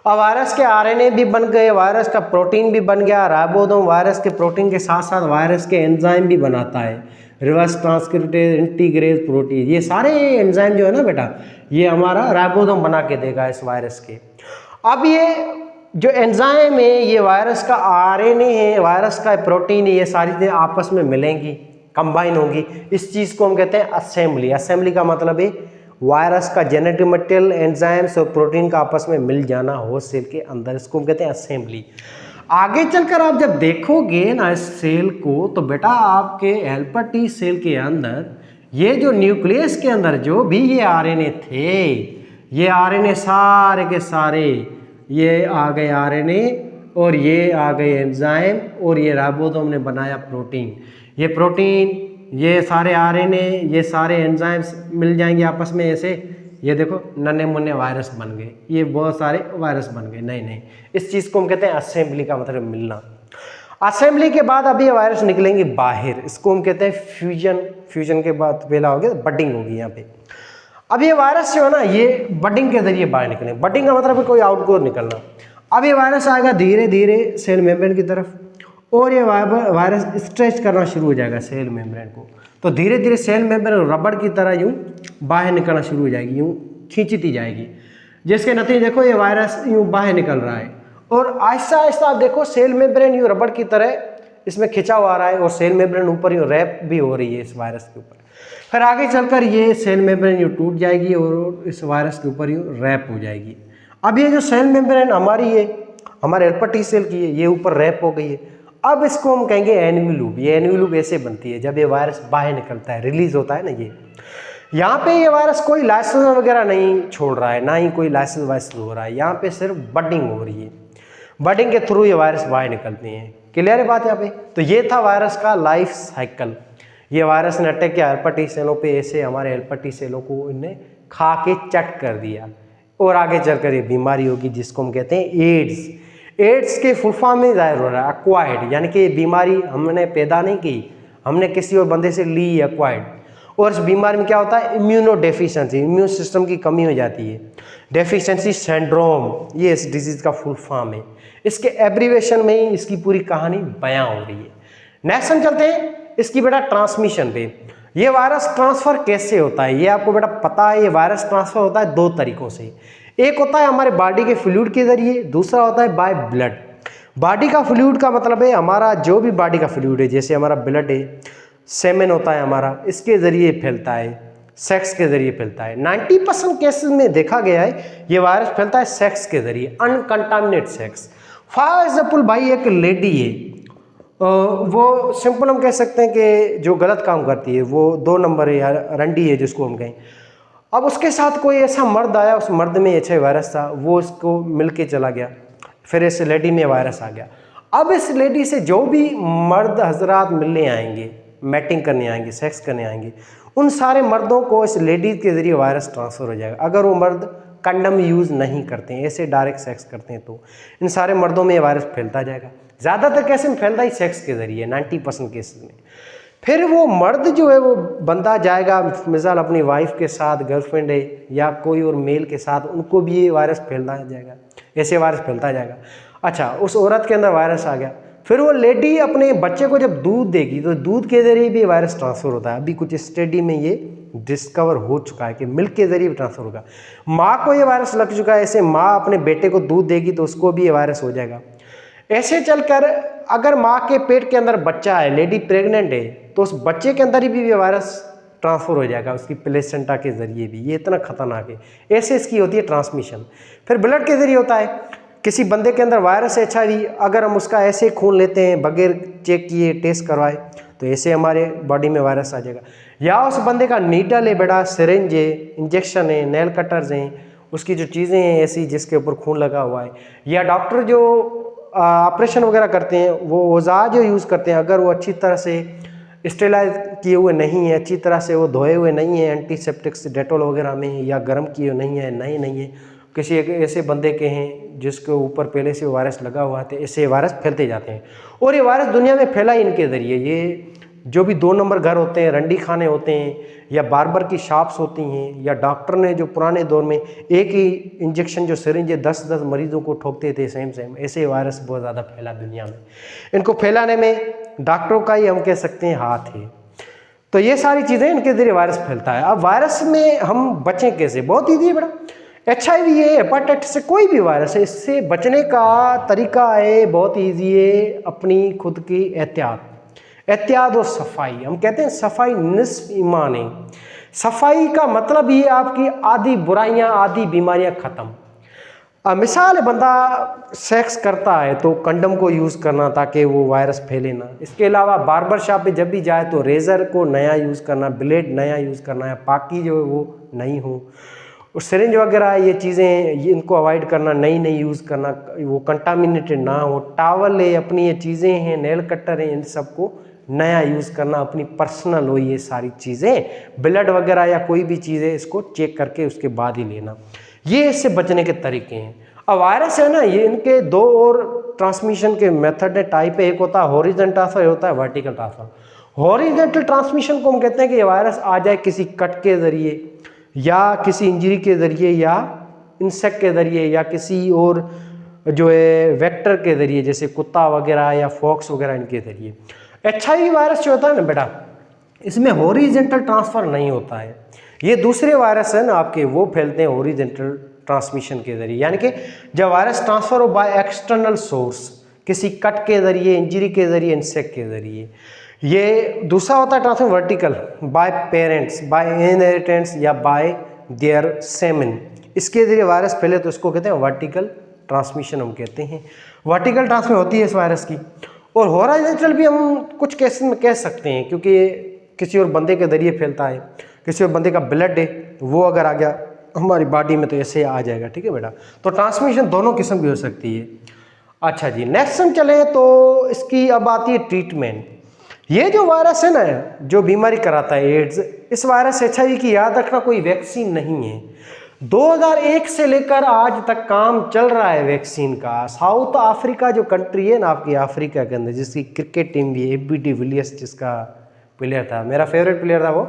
अब वायरस के आरएनए भी बन गए, वायरस का प्रोटीन भी बन गया। राइबोसोम वायरस के प्रोटीन के साथ साथ वायरस के एंजाइम भी बनाता है, रिवर्स ट्रांसक्रिप्टेज इंटीग्रेज प्रोटीन। ये सारे एंजाइम जो है ना बेटा, ये हमारा राइबोसोम बना के देगा इस वायरस के। अब ये जो एंजाइम है, ये वायरस का आरएनए है, वायरस का प्रोटीन है, ये सारी चीज़ें आपस में मिलेंगी, कंबाइन होंगी। इस चीज़ को हम कहते हैं असेंबली। असेंबली का मतलब है वायरस का जेनेटिक मटेरियल, एंजाइम्स और प्रोटीन का आपस में मिल जाना होस्ट सेल के अंदर, इसको हम कहते हैं असेंबली। आगे चलकर आप जब देखोगे ना इस सेल को, तो बेटा आपके हेल्पर टी सेल के अंदर ये जो न्यूक्लियस के अंदर जो भी ये आरएनए थे, ये आरएनए सारे के सारे ये आ गए आरएनए, और ये आ गए एंजाइम, और ये राइबोसोम ने बनाया प्रोटीन। ये प्रोटीन, ये सारे आरएनए, ये सारे एंजाइम्स मिल जाएंगे आपस में ऐसे। ये देखो नन्हे मुन्ने वायरस बन गए, ये बहुत सारे वायरस बन गए नए नए। इस चीज़ को हम कहते हैं असेंबली का मतलब मिलना। असेंबली के बाद अब ये वायरस निकलेंगे बाहर, इसको हम कहते हैं फ्यूजन। फ्यूजन के बाद पहला हो गया बडिंग होगी यहाँ पे। अब ये वायरस जो है ना, ये बडिंग के जरिए बाहर निकले। बडिंग का मतलब है कोई आउटगोर निकलना। अब ये वायरस आएगा धीरे धीरे सेल मेम्ब्रेन की तरफ, और ये वायरस स्ट्रेच करना शुरू हो जाएगा सेल मेम्ब्रेन को। तो धीरे धीरे सेल मेम्ब्रेन रबड़ की तरह यूँ बाहर निकलना शुरू हो जाएगी, यूँ खींचती जाएगी, जिसके नतीजे देखो ये वायरस यूँ बाहर निकल रहा है। और आहिस्ता आहिस्ता आप देखो सेल मेम्ब्रेन यूँ रबड़ की तरह इसमें खिंचाव आ रहा है, और सेल मेम्ब्रेन ऊपर यूँ रैप भी हो रही है इस वायरस के ऊपर। फिर आगे चलकर ये सेल मेम्ब्रेन यूँ टूट जाएगी और इस वायरस के ऊपर यूँ रैप हो जाएगी। अब ये जो सेल मेम्ब्रेन हमारी है, हमारे हेल्पर टी सेल की है, ये ऊपर रैप हो गई है। अब इसको हम कहेंगे एन्वेलूप। ये एन्वेलूप ऐसे बनती है जब ये वायरस बाहर निकलता है, रिलीज होता है ना ये। यहाँ पे ये वायरस कोई लाइसेंस वगैरह नहीं छोड़ रहा है, ना ही कोई लाइसेंस वाइसेंस हो रहा है, यहाँ पे सिर्फ बडिंग हो रही है। बडिंग के थ्रू ये वायरस बाहर निकलते हैं। क्लियर है बात यहाँ पे? तो ये था वायरस का लाइफ साइकिल। ये वायरस ने अटैक किया हेल्पर टी सेलों पे, ऐसे हमारे हेल्पर टी सेलों को इन्हें खा के चट कर दिया, और आगे चलकर ये बीमारी होगी जिसको हम कहते हैं एड्स। एड्स के फुल फॉर्म में जाहिर हो रहा है एक्वायर्ड, यानी कि ये बीमारी हमने पैदा नहीं की, हमने किसी और बंदे से ली, एक्वायर्ड। और इस बीमारी में क्या होता है? इम्यूनो डेफिशिएंसी, इम्यून सिस्टम की कमी हो जाती है। डेफिशिएंसी सिंड्रोम, ये इस डिजीज़ का फुल फॉर्म है। इसके एब्रीवेशन में ही इसकी पूरी कहानी बयां हो रही है। नेक्स्ट हम चलते हैं इसकी बेटा ट्रांसमिशन पे। ये वायरस ट्रांसफ़र कैसे होता है, ये आपको बेटा पता है। ये वायरस ट्रांसफ़र होता है दो तरीक़ों से। एक होता है हमारे बॉडी के फ्लूइड के ज़रिए, दूसरा होता है बाय ब्लड। बॉडी का फ्लूइड का मतलब है हमारा जो भी बॉडी का फ्लूइड है, जैसे हमारा ब्लड है, सेमेन होता है हमारा, इसके ज़रिए फैलता है, सेक्स के ज़रिए फैलता है। 90% केसेस में देखा गया है ये वायरस फैलता है सेक्स के ज़रिए, अनकंटामिनेट सेक्स। फॉर एग्जाम्पल भाई एक लेडी है, वो सिंपल हम कह सकते हैं कि जो गलत काम करती है, वो 2 नंबर है या रंडी है जिसको हम कहें। अब उसके साथ कोई ऐसा मर्द आया, उस मर्द में अच्छा वायरस था, वो उसको मिल के चला गया, फिर इस लेडी में वायरस आ गया। अब इस लेडी से जो भी मर्द हजरात मिलने आएंगे, मैटिंग करने आएंगे, सेक्स करने आएंगे, उन सारे मर्दों को इस लेडी के ज़रिए वायरस ट्रांसफ़र हो जाएगा। अगर वो मर्द कंडम यूज़ नहीं करते हैं, ऐसे डायरेक्ट सेक्स करते हैं, तो इन सारे मर्दों में ये वायरस फैलता जाएगा। ज़्यादातर कैसे में फैलता ही सेक्स के ज़रिए, 90% केसेस में। फिर वो मर्द जो है वो बंदा जाएगा, मिसाल अपनी वाइफ के साथ, गर्लफ्रेंड है या कोई और मेल के साथ, उनको भी ये वायरस फैलता जाएगा, ऐसे वायरस फैलता जाएगा। अच्छा, उस औरत के अंदर वायरस आ गया, फिर वो लेडी अपने बच्चे को जब दूध देगी तो दूध के ज़रिए भी वायरस ट्रांसफ़र होता है। अभी कुछ स्टडी में ये डिस्कवर हो चुका है कि मिल्क के ज़रिए भी ट्रांसफ़र होगा। माँ को ये वायरस लग चुका है, ऐसे माँ अपने बेटे को दूध देगी तो उसको भी ये वायरस हो जाएगा। ऐसे चलकर अगर माँ के पेट के अंदर बच्चा है, लेडी प्रेग्नेंट है, तो उस बच्चे के अंदर भी ये वायरस ट्रांसफ़र हो जाएगा उसकी प्लेसेंटा के ज़रिए भी। ये इतना खतरनाक है। ऐसे इसकी होती है ट्रांसमिशन। फिर ब्लड के ज़रिए होता है, किसी बंदे के अंदर वायरस है HIV, अगर हम उसका ऐसे खून लेते हैं बगैर चेक किए, टेस्ट करवाए, तो ऐसे हमारे बॉडी में वायरस आ जाएगा। या उस बंदे का नीडल है बड़ा, सिरिंज है, इंजेक्शन है, नेल कटर्स हैं, उसकी जो चीज़ें हैं ऐसी जिसके ऊपर खून लगा हुआ है, या डॉक्टर जो ऑपरेशन वगैरह करते हैं, वो औजार जो यूज़ करते हैं, अगर वो अच्छी तरह से स्टेलाइज किए हुए नहीं है, अच्छी तरह से वो धोए हुए नहीं है एंटीसेप्टिक से डेटॉल वगैरह में, या गर्म किए हुए नहीं है, नहीं है, किसी एक ऐसे बंदे के हैं जिसके ऊपर पहले से वायरस लगा हुआ है, ऐसे वायरस फैलते जाते हैं। और ये वायरस दुनिया में फैला ही इनके ज़रिए। ये जो भी 2 नंबर घर होते हैं, रंडी खाने होते हैं, या बार्बर की शॉप्स होती हैं, या डॉक्टर ने जो पुराने दौर में एक ही इंजेक्शन जो सिरिंज 10-10 मरीजों को ठोकते थे सेम, ऐसे वायरस बहुत ज़्यादा फैला दुनिया में। इनको फैलाने में डॉक्टरों का ही हम कह सकते हैं हाथ है। तो ये सारी चीज़ें इनके जरिए वायरस फैलता है। अब वायरस में हम बचें कैसे? बहुत ईजी है बड़ा। HIV है, हेपाटाइटिस से कोई भी वायरस है, इससे बचने का तरीका है बहुत ईजी है, अपनी खुद की एहतियात और सफाई। हम कहते हैं सफाई निस्फ ईमान है। सफाई का मतलब ये आपकी आधी बुराइयां, आधी बीमारियां खत्म। मिसाल है, बंदा सेक्स करता है तो कंडम को यूज़ करना ताकि वो वायरस फैले ना। इसके अलावा बार्बर शॉप पे जब भी जाए तो रेज़र को नया यूज़ करना, ब्लेड नया यूज़ करना है, पाकी जो है वो नहीं हो, और सिरिंज वगैरह ये चीज़ें इनको अवॉइड करना, नई यूज़ करना, वो कंटामिनेटेड ना हो। टावल है, अपनी ये चीज़ें हैं, नेल कटर हैं, इन सबको नया यूज़ करना, अपनी पर्सनल हो ये सारी चीज़ें। ब्लड वगैरह या कोई भी चीज़ है इसको चेक करके उसके बाद ही लेना। ये इससे बचने के तरीके हैं। अब वायरस है ना, ये इनके 2 और ट्रांसमिशन के मेथड है, टाइप है। एक होता है हॉरिजॉन्टल ट्रांसफर, होता है वर्टिकल ट्रांसफर। हॉरिजॉन्टल ट्रांसमिशन को हम कहते हैं कि ये वायरस आ जाए किसी कट के ज़रिए, या किसी इंजरी के ज़रिए, या इंसेक्ट के ज़रिए, या किसी और जो है वेक्टर के ज़रिए, जैसे कुत्ता वगैरह या फॉक्स वगैरह, इनके ज़रिए। HIV वायरस जो होता है ना बेटा, इसमें हॉरिजॉन्टल ट्रांसफ़र नहीं होता है। ये दूसरे वायरस है ना आपके, वो फैलते हैं हॉरिजॉन्टल ट्रांसमिशन के ज़रिए। यानी कि जब वायरस ट्रांसफ़र हो बाय एक्सटर्नल सोर्स, किसी कट के ज़रिए, इंजरी के ज़रिए, इंसेक्ट के ज़रिए। ये दूसरा होता है transfer vertical, by parents, by inheritance, या बाय देयर सेमेन। इसके ज़रिए वायरस फैले तो इसको कहते हैं वर्टिकल ट्रांसमिशन, हम कहते हैं। वर्टिकल ट्रांसमिशन होती है इस वायरस की। और हॉरिजॉन्टल भी हम कुछ केसेस में कह सकते हैं, क्योंकि किसी और बंदे के ज़रिए फैलता है। किसी और बंदे का ब्लड है, वो अगर आ गया हमारी बॉडी में तो ऐसे आ जाएगा। ठीक है बेटा, तो ट्रांसमिशन दोनों किस्म की हो सकती है। अच्छा जी, नेक्स्ट हम चले तो इसकी अब आती है ट्रीटमेंट। ये जो वायरस है ना, जो बीमारी कराता है एड्स, इस वायरस HIV की याद रखना कोई वैक्सीन नहीं है। 2001 से लेकर आज तक काम चल रहा है वैक्सीन का। साउथ अफ्रीका जो कंट्री है ना आपकी अफ्रीका के अंदर, जिसकी क्रिकेट टीम भी AB de Villiers जिसका प्लेयर था, मेरा फेवरेट प्लेयर था वो,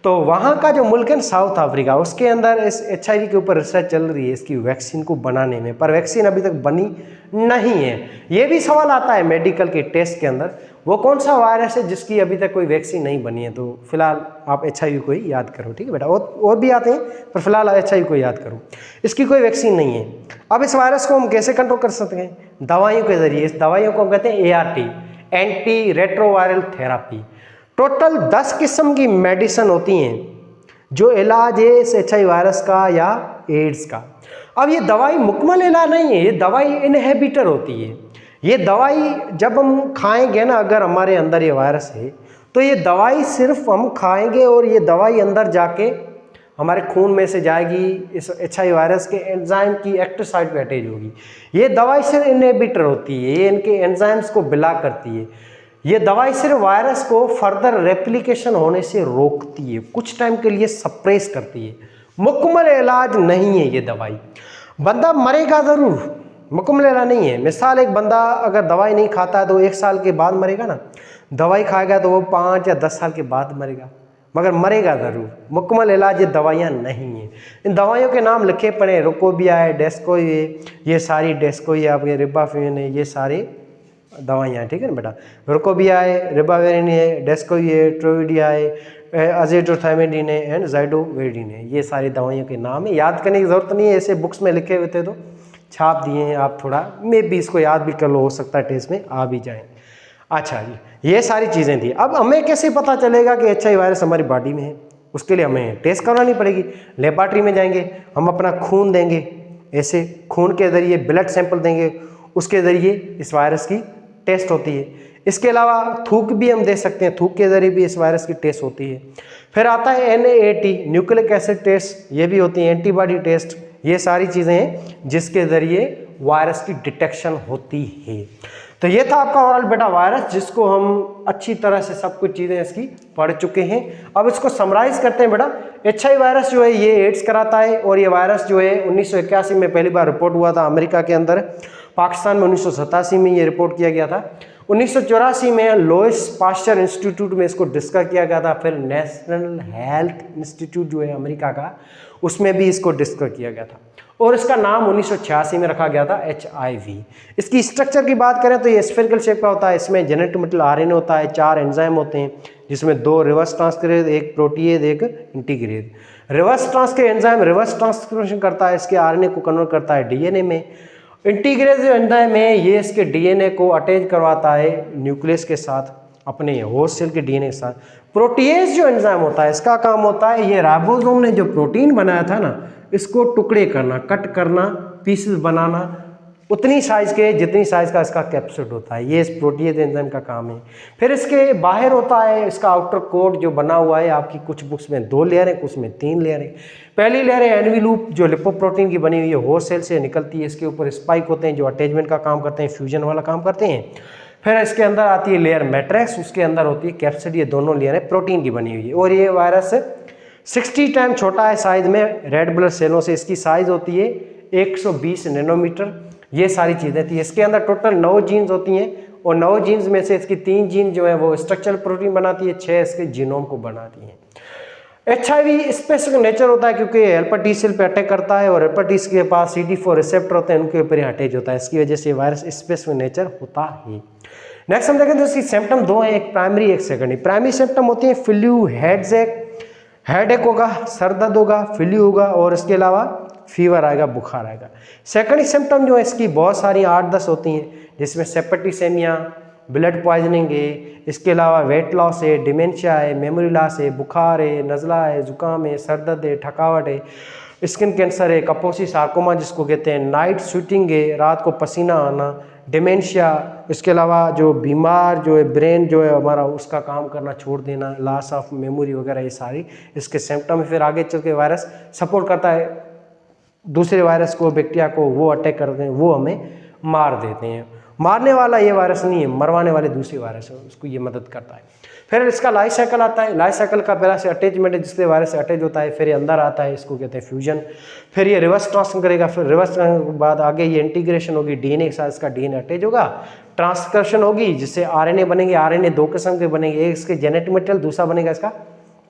तो वहाँ का जो मुल्क है साउथ अफ्रीका, उसके अंदर इस HIV के ऊपर रिसर्च चल रही है इसकी वैक्सीन को बनाने में, पर वैक्सीन अभी तक बनी नहीं है। ये भी सवाल आता है मेडिकल के टेस्ट के अंदर, वो कौन सा वायरस है जिसकी अभी तक कोई वैक्सीन नहीं बनी है। तो फिलहाल आप HIV को ही याद करो। ठीक है बेटा, और भी आते हैं पर फिलहाल HIV को याद करो, इसकी कोई वैक्सीन नहीं है। अब इस वायरस को हम कैसे कंट्रोल कर सकते हैं? दवाइयों के जरिए। इस दवाइयों को हम कहते हैं ART, anti retroviral therapy. Total 10 किस्म की मेडिसिन होती हैं जो इलाज है इस HIV वायरस का या एड्स का। अब ये दवाई मुकम्मल इलाज नहीं है, ये दवाई इनहिबिटर होती है। ये दवाई जब हम खाएंगे ना, अगर हमारे अंदर ये वायरस है तो ये दवाई सिर्फ हम खाएंगे और ये दवाई अंदर जाके हमारे खून में से जाएगी, इस HIV वायरस के एंजाइम की एक्टिव साइट पे अटैच होगी। ये दवाई सिर्फ इनहिबिटर होती है, ये इनके एंजाइम्स को ब्लॉक करती है। ये दवाई सिर्फ वायरस को फर्दर रेप्लिकेशन होने से रोकती है, कुछ टाइम के लिए सप्रेस करती है। मुकम्मल इलाज नहीं है ये दवाई। बंदा मरेगा ज़रूर, मुकम्मल इलाज नहीं है। मिसाल, एक बंदा अगर दवाई नहीं खाता है तो 1 साल के बाद मरेगा ना, दवाई खाएगा तो वो 5 या 10 साल के बाद मरेगा, मगर मरेगा ज़रूर। मुकम्मल इलाज ये दवाइयाँ नहीं हैं। इन दवाइयों के नाम लिखे पड़े, रुकोबिया है, डेस्कोई है, ये सारी डेस्कोई है, आपके रिबाविरिन है, ये सारे दवाइयाँ। ठीक है ना बेटा, रुकोबिया है, रिबाविरिन है, डेस्कोई है, ट्रोविडिया है, अज़ेट्रोथाइमिडीन है एंड ज़ाइडोविरिन है। ये सारी दवाइयों के नाम है, याद करने की ज़रूरत नहीं है, ऐसे बुक्स में लिखे हुए थे तो छाप दिए हैं, आप थोड़ा मे भी इसको याद भी कर लो, हो सकता है टेस्ट में आ भी जाए। अच्छा जी, ये सारी चीज़ें थी। अब हमें कैसे पता चलेगा कि HIV वायरस हमारी बॉडी में है? उसके लिए हमें टेस्ट करवानी पड़ेगी। लेबॉरेटरी में जाएंगे, हम अपना खून देंगे, ऐसे खून के ज़रिए ब्लड सैंपल देंगे, उसके ज़रिए इस वायरस की टेस्ट होती है। इसके अलावा थूक भी हम दे सकते हैं, थूक के ज़रिए भी इस वायरस की टेस्ट होती है। फिर आता है NAT, न्यूक्लिक एसिड टेस्ट, ये भी होती है, एंटीबॉडी टेस्ट। ये सारी चीज़ें हैं जिसके ज़रिए वायरस की डिटेक्शन होती है। तो ये था आपका ओवरऑल बेटा वायरस, जिसको हम अच्छी तरह से सब कुछ चीज़ें इसकी पढ़ चुके हैं। अब इसको समराइज करते हैं बेटा। HIV वायरस जो है ये एड्स कराता है, और ये वायरस जो है 1981 में पहली बार रिपोर्ट हुआ था अमेरिका के अंदर। पाकिस्तान में 1987 में ये रिपोर्ट किया गया था। 1984 में लुइस पास्चर इंस्टीट्यूट में इसको डिस्कस किया गया था। फिर नेशनल हेल्थ इंस्टीट्यूट जो है अमेरिका का, उसमें भी इसको डिस्कस किया गया था, और इसका नाम 1986 में रखा गया था HIV। इसकी स्ट्रक्चर की बात करें तो ये स्फेरिकल शेप का होता है। इसमें जेनेटिक मटेरियल RNA होता है, 4 एंजाइम होते हैं, जिसमें 2 रिवर्स ट्रांसक्रिप्टेज, एक प्रोटीएज, एक integrase. Reverse enzyme reverse transcription करता है, इसके RNA को कन्वर्ट करता है DNA में। इंटीग्रेज जो एंजाइम है ये इसके DNA को अटैच करवाता है न्यूक्लियस के साथ, अपने होस्ट सेल के DNA के साथ। प्रोटीएज जो एंजाइम होता है इसका काम होता है ये राइबोसोम ने जो प्रोटीन बनाया था ना, इसको टुकड़े करना, कट करना, पीसेस बनाना, उतनी साइज के जितनी साइज का इसका कैप्सूल होता है। ये इस प्रोटीएज एंजाइम का काम है। फिर इसके बाहर होता है इसका आउटर कोट जो बना हुआ है, आपकी कुछ बुक्स में 2 लेयर है, कुछ में 3 लेयर है। पहली लेयर है एनवेलूप, जो लिपोप्रोटीन की बनी हुई है, होस्ट सेल से निकलती है। इसके ऊपर स्पाइक होते हैं जो अटैचमेंट का काम करते हैं, फ्यूजन वाला काम करते हैं। फिर इसके अंदर आती है लेयर मैट्रिक्स, उसके अंदर होती है कैप्सिड। ये दोनों लेयर है प्रोटीन की बनी हुई है। और ये वायरस 60 टाइम छोटा है साइज में रेड ब्लड सेलों से। इसकी साइज होती है 120 नैनोमीटर। ये सारी चीज़ें थी। इसके अंदर टोटल 9 जीन्स होती हैं, और 9 जीन्स में से इसकी 3 जीन जो है वो स्ट्रक्चरल प्रोटीन बनाती है, 6 इसके जीनोम को बनाती हैं। HIV स्पेसिफिक नेचर होता है क्योंकि हेल्पर टी सेल पे अटैक करता है, और हेल्पर टी सेल के पास CD4 रिसेप्टर होते हैं, उनके ऊपर ही अटैच होता है। इसकी वजह से वायरस स्पेसिफिक नेचर होता है। नेक्स्ट हम देखें तो इसकी सिम्टम 2 हैं, एक प्राइमरी एक सेकेंडरी। प्राइमरी सिम्टम होती है फ्लू, हेडेक होगा, सर दर्द होगा, फ्लू होगा, और इसके अलावा फीवर आएगा, बुखार आएगा। सेकेंडरी सिम्टम जो है इसकी बहुत सारी 8-10 होती हैं, जिसमें सेप्टिसेमिया, ब्लड पॉइजनिंग है, इसके अलावा वेट लॉस है, डिमेंशिया है, मेमोरी लॉस है, बुखार है, नज़ला है, जुकाम है, सर दर्द है, थकावट है, स्किन कैंसर है, कपोसी सार्कोमा जिसको कहते हैं, नाइट स्वेटिंग है, रात को पसीना आना, डिमेंशिया। इसके अलावा जो बीमार जो है ब्रेन जो है हमारा उसका काम करना छोड़ देना, लॉस ऑफ मेमोरी वगैरह, ये सारी इसके सिम्टम। फिर आगे चल के वायरस सपोर्ट करता है दूसरे वायरस को, बैक्टीरिया को, वो अटैक करते हैं, वो हमें मार देते हैं। मारने वाला ये वायरस नहीं है, मरवाने वाले दूसरे वायरस है, उसको ये मदद करता है। फिर इसका लाइफ साइकिल आता है। लाइफ साइकिल का पहला से अटैचमेंट है, जिससे वायरस से अटैच होता है, फिर ये अंदर आता है, इसको कहते हैं फ्यूजन। फिर ये रिवर्स ट्रांसक्रिप्शन करेगा, फिर रिवर्स ट्रांसक्रिप्शन के बाद आगे ये इंटीग्रेशन होगी, DNA के साथ इसका DNA अटैच होगा, ट्रांसक्रिप्शन होगी, जिससे RNA बनेंगे। RNA 2 किस्म के बनेंगे, एक इसके जेनेटिक मटेरियल, दूसरा बनेगा इसका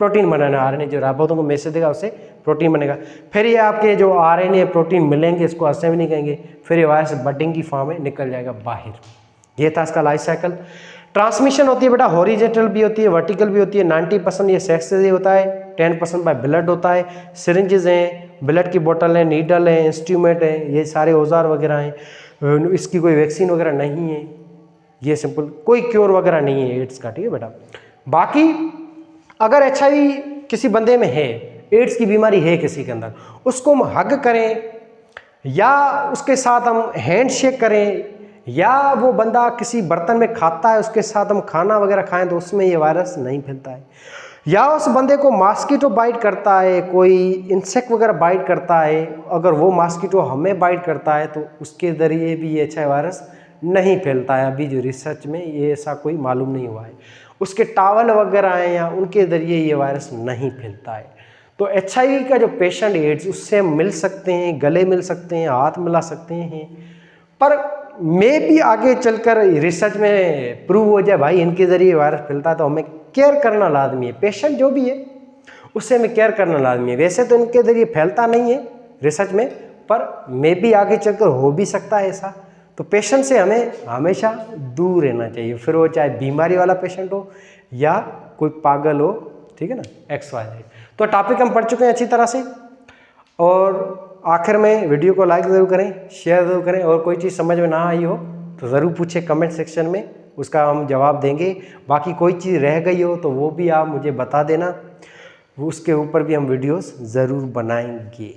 प्रोटीन बनाना। RNA जो राइबोसोम को मैसेज देगा उससे प्रोटीन बनेगा। फिर ये आपके जो RNA प्रोटीन मिलेंगे, इसको असेंबली करेंगे, फिर ये वायरस बडिंग की फॉर्म में निकल जाएगा बाहर। ये था इसका लाइफ साइकिल। ट्रांसमिशन होती है बेटा, हॉरिजॉन्टल भी होती है, वर्टिकल भी होती है। 90% ये सेक्स से होता है, 10% बाय ब्लड होता है। सिरिंजेस हैं, ब्लड की बोतल है, नीडल है, इंस्ट्रूमेंट है, ये सारे औजार वगैरह हैं। इसकी कोई वैक्सीन वगैरह नहीं है, ये सिंपल कोई क्योर वगैरह नहीं है एड्स का, ठीक है बेटा। बाकी अगर HIV किसी बंदे में है, एड्स की बीमारी है किसी के अंदर, उसको हम हग करें या उसके साथ हम हैंड शेक करें, या वो बंदा किसी बर्तन में खाता है उसके साथ हम खाना वगैरह खाएं, तो उसमें ये वायरस नहीं फैलता है। या उस बंदे को मॉस्किटो बाइट करता है, कोई इंसेक्ट वगैरह बाइट करता है, अगर वो मॉस्किटो हमें बाइट करता है तो उसके ज़रिए भी ये HIV वायरस नहीं फैलता है। अभी जो रिसर्च में ये ऐसा कोई मालूम नहीं हुआ है। उसके टावल वगैरह हैं या उनके ज़रिए ये वायरस नहीं फैलता है। तो HIV का जो पेशेंट एड्स, उससे हम मिल सकते हैं, गले मिल सकते हैं, हाथ मिला सकते हैं, पर मे भी आगे चलकर रिसर्च में प्रूव हो जाए भाई इनके ज़रिए वायरस फैलता है, तो हमें केयर करना लाजमी है। पेशेंट जो भी है उससे हमें केयर करना लाजमी है। वैसे तो इनके ज़रिए फैलता नहीं है रिसर्च में, पर मे भी आगे चलकर हो भी सकता है ऐसा। तो पेशेंट से हमें हमेशा दूर रहना चाहिए, फिर वो चाहे बीमारी वाला पेशेंट हो या कोई पागल हो, ठीक है ना, XYZ। तो टॉपिक हम पढ़ चुके हैं अच्छी तरह से, और आखिर में वीडियो को लाइक ज़रूर करें, शेयर ज़रूर करें, और कोई चीज़ समझ में ना आई हो तो ज़रूर पूछे कमेंट सेक्शन में, उसका हम जवाब देंगे। बाकी कोई चीज़ रह गई हो तो वो भी आप मुझे बता देना, उसके ऊपर भी हम वीडियोस ज़रूर बनाएंगे।